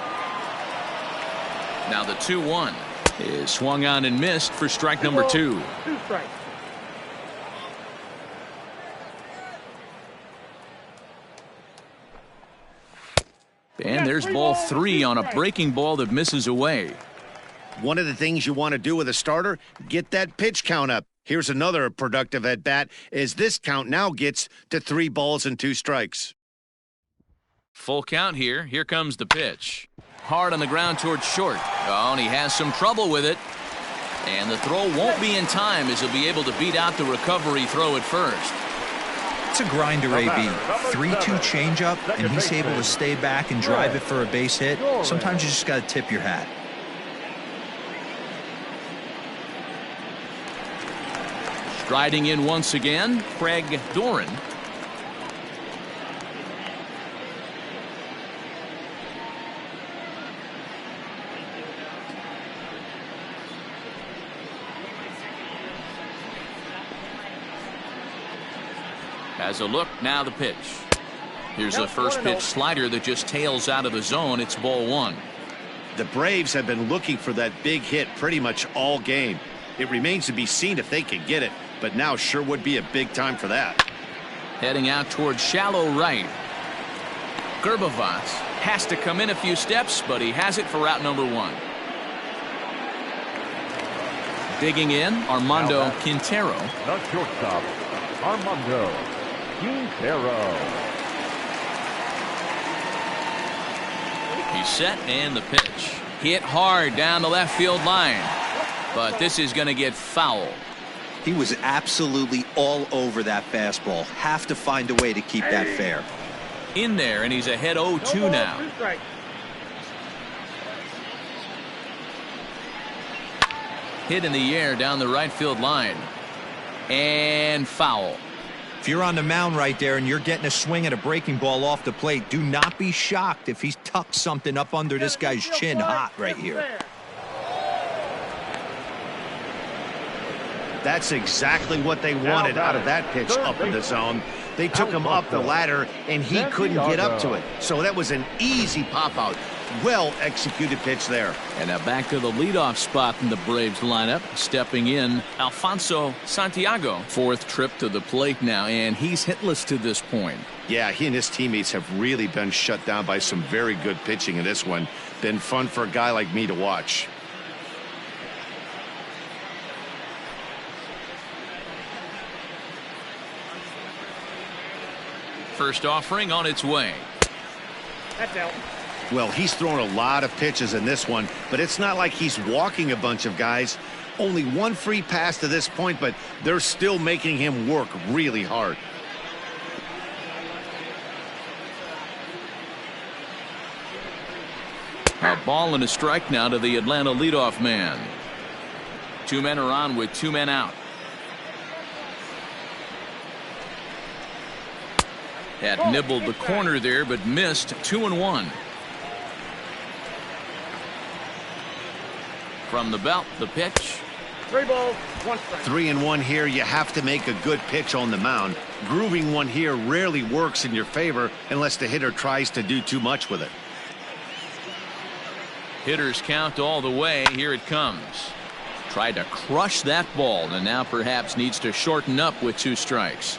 S1: Now the 2-1 is swung on and missed for strike number 2.
S4: 2 strikes.
S1: And there's ball 3 on a breaking ball that misses away.
S2: One of the things you want to do with a starter, get that pitch count up. Here's another productive at bat as this count now gets to 3 balls and 2 strikes.
S1: Full count here. Here comes the pitch. Hard on the ground towards short. Oh, and he has some trouble with it. And the throw won't be in time as he'll be able to beat out the recovery throw at first.
S5: It's a grinder, AB. 3-2 changeup, and he's able to stay back and drive it for a base hit. Sometimes you just got to tip your hat.
S1: Striding in once again, Craig Doran. Has a look, now the pitch. Here's the first pitch slider that just tails out of the zone. It's ball 1.
S2: The Braves have been looking for that big hit pretty much all game. It remains to be seen if they can get it, but now sure would be a big time for that.
S1: Heading out towards shallow right. Gerbavats has to come in a few steps, but he has it for route number 1. Digging in, Armando Quintero.
S3: The shortstop, Armando Quintero.
S1: He's set, and the pitch. Hit hard down the left field line. But this is going to get foul.
S5: He was absolutely all over that fastball. Have to find a way to keep that fair.
S1: In there, and he's ahead 0-2
S4: No ball,
S1: now.
S4: 2 strikes.
S1: Hit in the air down the right field line. And foul.
S5: If you're on the mound right there and you're getting a swing at a breaking ball off the plate, do not be shocked if he's tucked something up under this guy's chin hot right here.
S2: That's exactly what they wanted out of that pitch up in the zone. They took him up the ladder, and he couldn't get up to it. So that was an easy pop-out. Well-executed pitch there.
S1: And now back to the leadoff spot in the Braves lineup. Stepping in, Alfonso Santiago. 4th trip to the plate now, and he's hitless to this point.
S2: Yeah, he and his teammates have really been shut down by some very good pitching in this one. Been fun for a guy like me to watch.
S1: First offering on its way.
S4: That's out.
S2: Well, he's thrown a lot of pitches in this one, but it's not like he's walking a bunch of guys. Only one free pass to this point, but they're still making him work really hard.
S1: A ball and a strike now to the Atlanta leadoff man. 2 men are on with 2 men out. Had nibbled the corner there, but missed. 2-1. From the belt, the pitch.
S4: 3 balls, 1 strike.
S2: 3-1 here. You have to make a good pitch on the mound. Grooving one here rarely works in your favor unless the hitter tries to do too much with it.
S1: Hitters count all the way. Here it comes. Tried to crush that ball, and now perhaps needs to shorten up with 2 strikes.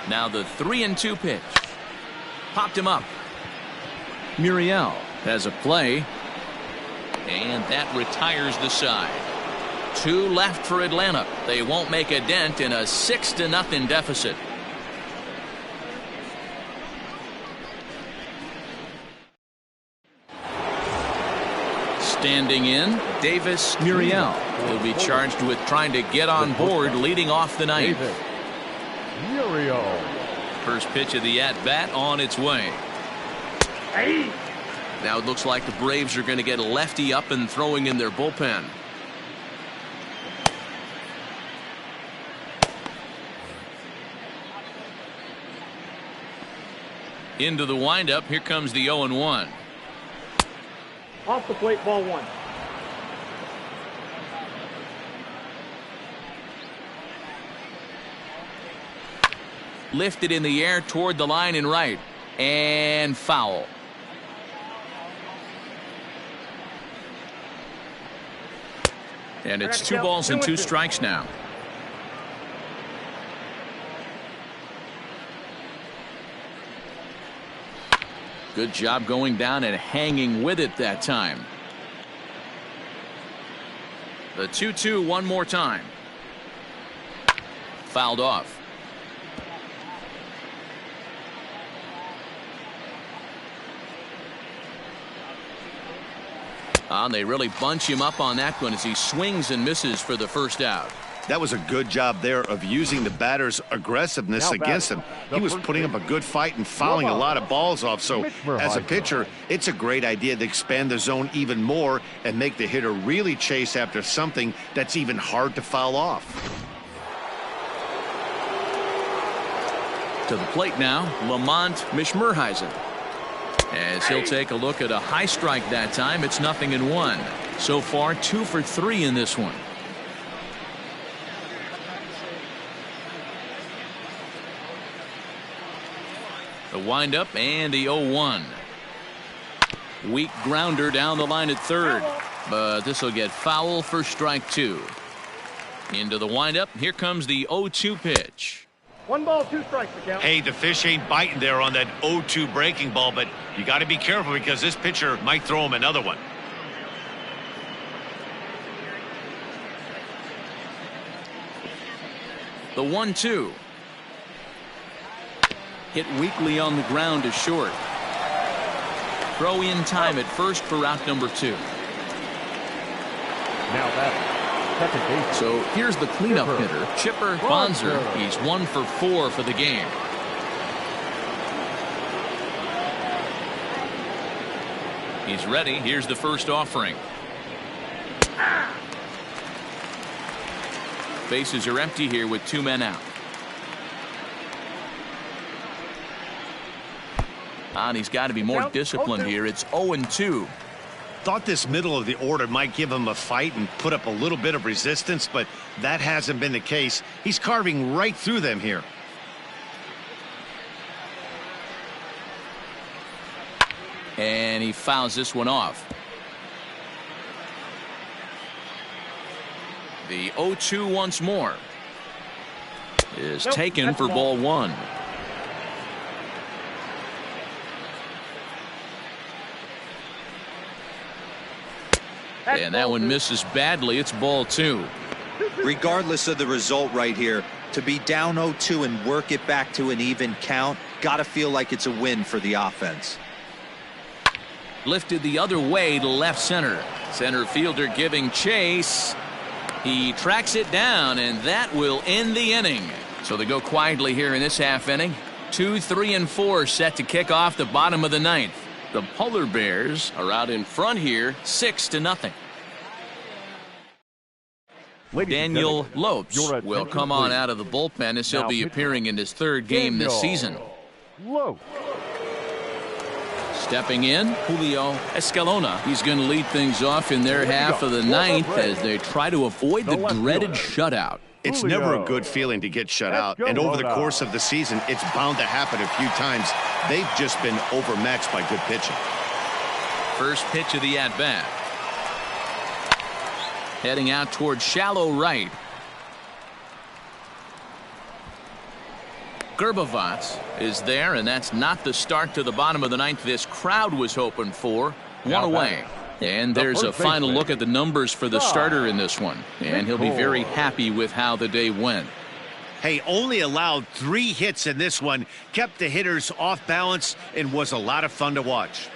S1: Now the 3-2 pitch. Popped him up. Muriel has a play. And that retires the side. 2 left for Atlanta. They won't make a dent in a 6-0 deficit. Standing in, Davis Muriel will be charged with trying to get on board leading off the ninth.
S3: Muriel.
S1: First pitch of the at-bat on its way.
S4: Hey.
S1: Now it looks like the Braves are going to get a lefty up and throwing in their bullpen. Into the windup. Here comes the 0-1.
S4: Off the plate, ball 1.
S1: Lifted in the air toward the line and right. And foul. And it's 2 balls and 2 strikes now. Good job going down and hanging with it that time. The 2-2 one more time. Fouled off. And they really bunch him up on that one as he swings and misses for the first out.
S2: That was a good job there of using the batter's aggressiveness against him. He was putting up a good fight and fouling a lot of balls off. So as a pitcher, it's a great idea to expand the zone even more and make the hitter really chase after something that's even hard to foul off.
S1: To the plate now, Lamont Mishmerheisen. As he'll take a look at a high strike that time. It's 0-1. So far 2 for 3 in this one. The windup and the 0-1. Weak grounder down the line at third, but this will get foul for strike 2. Into the windup. Here comes the 0-2 pitch.
S4: 1 ball, 2 strikes to count.
S7: Hey, the fish ain't biting there on that 0-2 breaking ball, but you got to be careful because this pitcher might throw him another one.
S1: The 1-2. Hit weakly on the ground to short. Throw in time at first for out number 2.
S3: Now that.
S1: So here's the cleanup hitter, Chipper Bonser. He's 1 for 4 for the game. He's ready. Here's the first offering. Bases are empty here with 2 men out. And he's got to be more disciplined here. It's 0-2.
S2: Thought this middle of the order might give him a fight and put up a little bit of resistance, but that hasn't been the case. He's carving right through them here.
S1: And he fouls this one off. The 0-2 once more is taken for ball 1. And that one misses badly. It's ball 2.
S5: Regardless of the result right here, to be down 0-2 and work it back to an even count, gotta feel like it's a win for the offense.
S1: Lifted the other way to left center. Center fielder giving chase. He tracks it down, and that will end the inning. So they go quietly here in this half inning. 2, 3, and 4 set to kick off the bottom of the 9th. The Polar Bears are out in front here, 6-0. Daniel Lopes will come on out of the bullpen as he'll be appearing in his 3rd game this season. Stepping in, Julio Escalona. He's going to lead things off in their half of the 9th as they try to avoid the dreaded shutout.
S2: It's never a good feeling to get shut out, and over the course of the season, it's bound to happen a few times. They've just been overmatched by good pitching.
S1: First pitch of the at-bat. Heading out towards shallow right. Gerbavats is there, and that's not the start to the bottom of the 9th this crowd was hoping for. 1 away. And there's a final look at the numbers for the starter in this one. And he'll be very happy with how the day went.
S2: Hey, only allowed 3 hits in this one, kept the hitters off balance, and was a lot of fun to watch.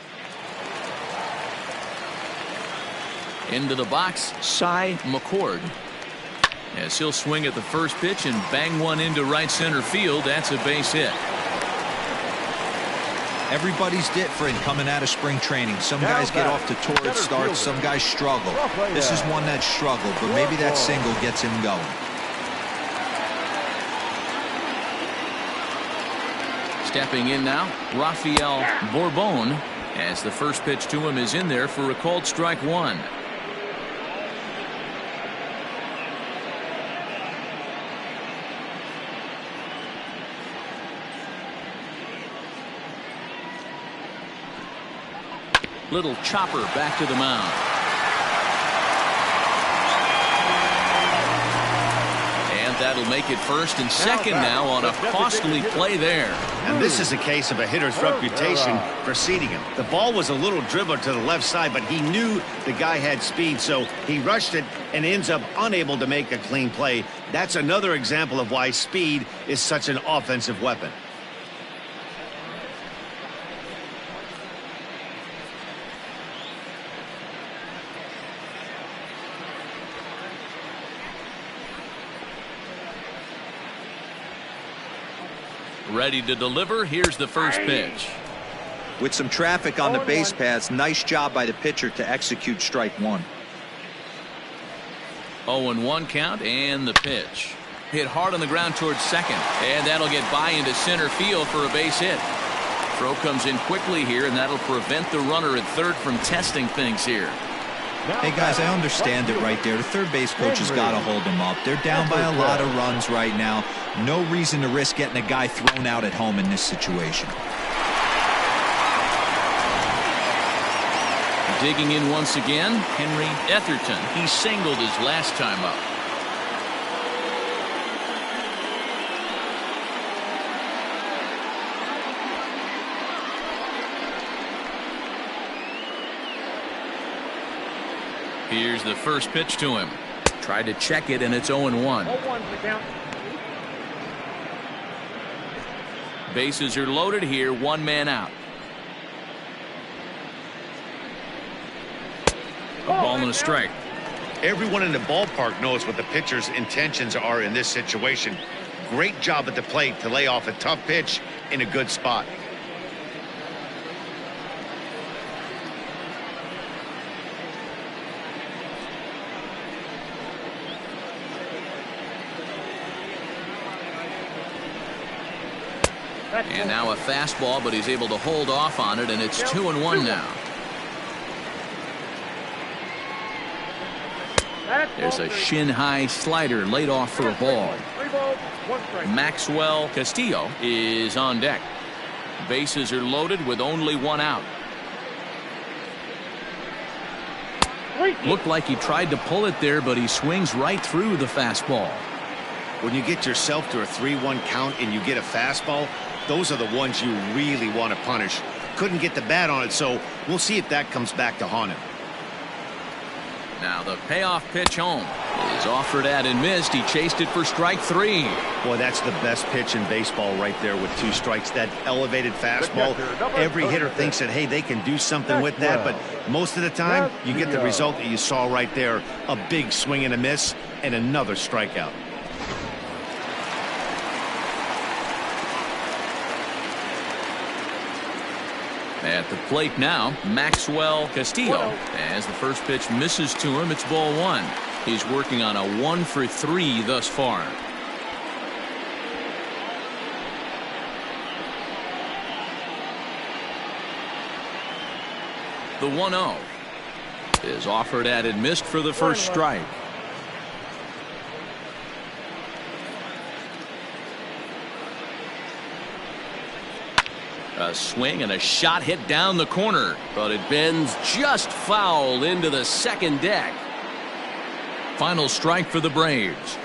S1: Into the box, Cy McCord. As he'll swing at the first pitch and bang one into right center field. That's a base hit.
S5: Everybody's different coming out of spring training. Some guys get off to torrid starts. Some guys struggle. This is one that struggled, but maybe that single gets him going.
S1: Stepping in now, Rafael Bourbon, as the first pitch to him is in there for a called strike 1. Little chopper back to the mound. And that'll make it first and second now on a costly play there.
S2: And this is a case of a hitter's reputation preceding him. The ball was a little dribbled to the left side, but he knew the guy had speed, so he rushed it and ends up unable to make a clean play. That's another example of why speed is such an offensive weapon.
S1: Ready to deliver. Here's the first pitch.
S5: With some traffic on the base paths, nice job by the pitcher to execute strike 1.
S1: 0-1 count, and the pitch. Hit hard on the ground towards second, and that'll get by into center field for a base hit. Throw comes in quickly here, and that'll prevent the runner at third from testing things here.
S5: Hey guys, I understand it right there. The third base coach has got to hold them up. They're down by a lot of runs right now. No reason to risk getting a guy thrown out at home in this situation.
S1: Digging in once again, Henry Etherton. He singled his last time up. Here's the first pitch to him. Tried to check it, and it's 0-1. Bases are loaded here, 1 man out. A ball and a strike.
S7: Everyone in the ballpark knows what the pitcher's intentions are in this situation. Great job at the plate to lay off a tough pitch in a good spot.
S1: And now a fastball, but he's able to hold off on it, and it's 2-1 now. There's a shin-high slider laid off for a ball. Maxwell Castillo is on deck. Bases are loaded with only one out. Looked like he tried to pull it there, but he swings right through the fastball.
S2: When you get yourself to a 3-1 count and you get a fastball, those are the ones you really want to punish. Couldn't get the bat on it, so we'll see if that comes back to haunt him.
S1: Now the payoff pitch home is offered at and missed. He chased it for strike 3.
S2: Boy, that's the best pitch in baseball right there with 2 strikes. That elevated fastball. Every hitter thinks that, hey, they can do something with that, but most of the time you get the result that you saw right there. A big swing and a miss and another strikeout.
S1: At the plate now, Maxwell Castillo. As the first pitch misses to him, it's ball 1. He's working on a 1-for-3 thus far. The 1-0 is offered at and missed for the first strike. A swing and a shot hit down the corner,
S6: but it bends just foul into the second deck.
S1: Final strike for the Braves.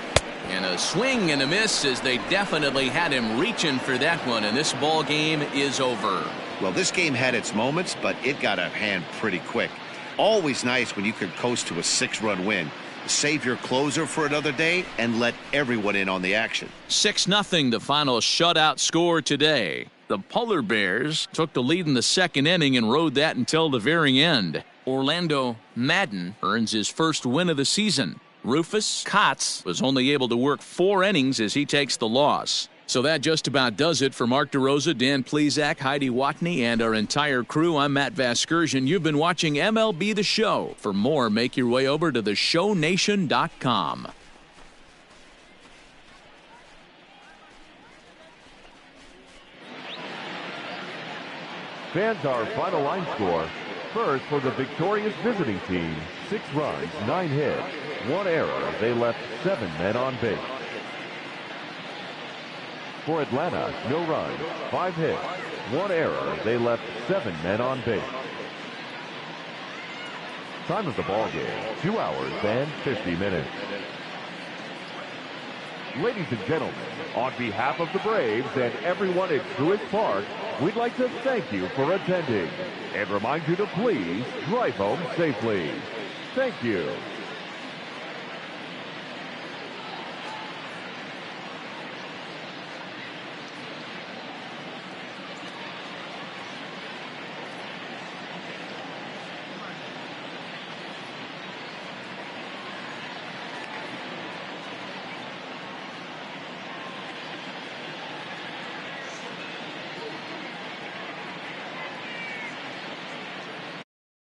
S1: And a swing and a miss, as they definitely had him reaching for that one, and this ball game is over.
S2: Well, this game had its moments, but it got out of hand pretty quick. Always nice when you could coast to a 6-run win. Save your closer for another day and let everyone in on the action.
S1: 6-0 the final shutout score today. The Polar Bears took the lead in the second inning and rode that until the very end. Orlando Madden earns his first win of the season. Rufus Kotz was only able to work 4 innings as he takes the loss. So that just about does it for Mark DeRosa, Dan Plesac, Heidi Watney, and our entire crew. I'm Matt Vasgersian. You've been watching MLB The Show. For more, make your way over to theshownation.com.
S3: Fans, our final line score. First, for the victorious visiting team, 6 runs, 9 hits, 1 error. They left 7 men on base. For Atlanta, no runs, 5 hits, 1 error. They left 7 men on base. Time of the ball game, 2 hours and 50 minutes. Ladies and gentlemen, on behalf of the Braves and everyone at Truist Park, we'd like to thank you for attending and remind you to please drive home safely. Thank you.